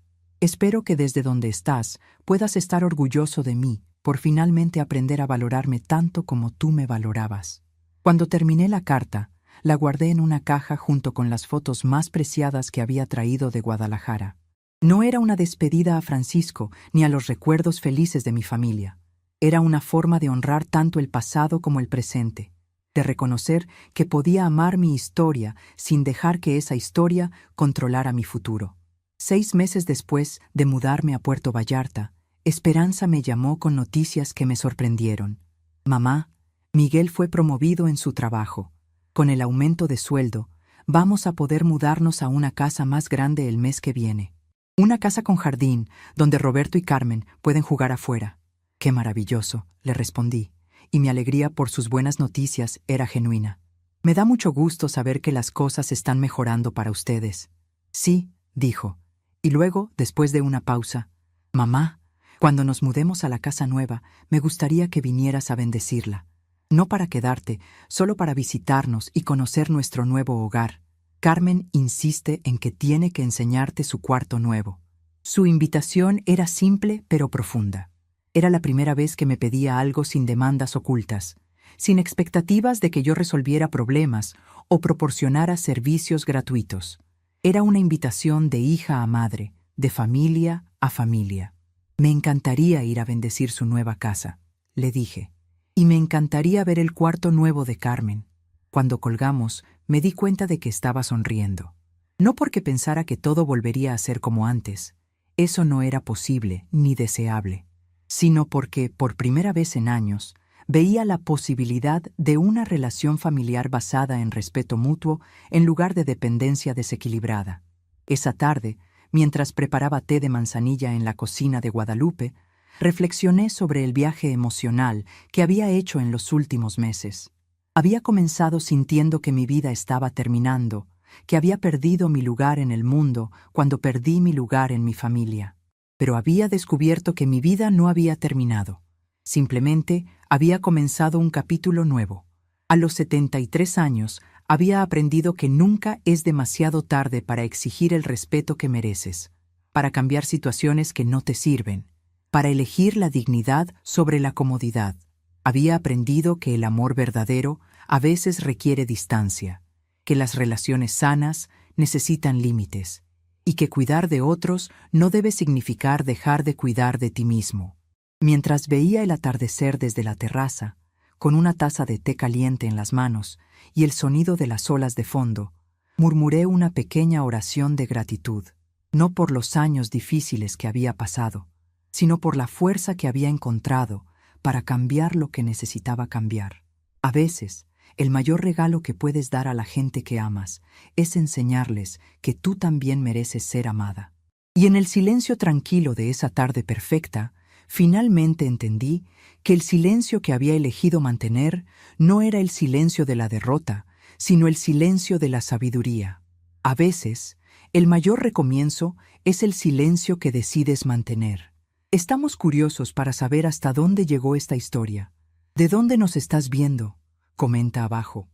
Espero que desde donde estás puedas estar orgulloso de mí por finalmente aprender a valorarme tanto como tú me valorabas. Cuando terminé la carta, la guardé en una caja junto con las fotos más preciadas que había traído de Guadalajara. No era una despedida a Francisco ni a los recuerdos felices de mi familia. Era una forma de honrar tanto el pasado como el presente, de reconocer que podía amar mi historia sin dejar que esa historia controlara mi futuro. 6 meses después de mudarme a Puerto Vallarta, Esperanza me llamó con noticias que me sorprendieron. Mamá, Miguel fue promovido en su trabajo. Con el aumento de sueldo, vamos a poder mudarnos a una casa más grande el mes que viene. Una casa con jardín, donde Roberto y Carmen pueden jugar afuera. «Qué maravilloso», le respondí, y mi alegría por sus buenas noticias era genuina. «Me da mucho gusto saber que las cosas están mejorando para ustedes». «Sí», dijo, y luego, después de una pausa, «Mamá, cuando nos mudemos a la casa nueva, me gustaría que vinieras a bendecirla. No para quedarte, solo para visitarnos y conocer nuestro nuevo hogar. Carmen insiste en que tiene que enseñarte su cuarto nuevo». Su invitación era simple pero profunda. Era la primera vez que me pedía algo sin demandas ocultas, sin expectativas de que yo resolviera problemas o proporcionara servicios gratuitos. Era una invitación de hija a madre, de familia a familia. «Me encantaría ir a bendecir su nueva casa», le dije, «y me encantaría ver el cuarto nuevo de Carmen». Cuando colgamos, me di cuenta de que estaba sonriendo. No porque pensara que todo volvería a ser como antes. Eso no era posible ni deseable, sino porque, por primera vez en años, veía la posibilidad de una relación familiar basada en respeto mutuo en lugar de dependencia desequilibrada. Esa tarde, mientras preparaba té de manzanilla en la cocina de Guadalupe, reflexioné sobre el viaje emocional que había hecho en los últimos meses. Había comenzado sintiendo que mi vida estaba terminando, que había perdido mi lugar en el mundo cuando perdí mi lugar en mi familia. Pero había descubierto que mi vida no había terminado. Simplemente había comenzado un capítulo nuevo. A los 73 años, había aprendido que nunca es demasiado tarde para exigir el respeto que mereces, para cambiar situaciones que no te sirven, para elegir la dignidad sobre la comodidad. Había aprendido que el amor verdadero a veces requiere distancia, que las relaciones sanas necesitan límites, y que cuidar de otros no debe significar dejar de cuidar de ti mismo. Mientras veía el atardecer desde la terraza, con una taza de té caliente en las manos y el sonido de las olas de fondo, murmuré una pequeña oración de gratitud, no por los años difíciles que había pasado, sino por la fuerza que había encontrado para cambiar lo que necesitaba cambiar. A veces, el mayor regalo que puedes dar a la gente que amas es enseñarles que tú también mereces ser amada. Y en el silencio tranquilo de esa tarde perfecta, finalmente entendí que el silencio que había elegido mantener no era el silencio de la derrota, sino el silencio de la sabiduría. A veces, el mayor recomienzo es el silencio que decides mantener. Estamos curiosos para saber hasta dónde llegó esta historia. ¿De dónde nos estás viendo? Comenta abajo.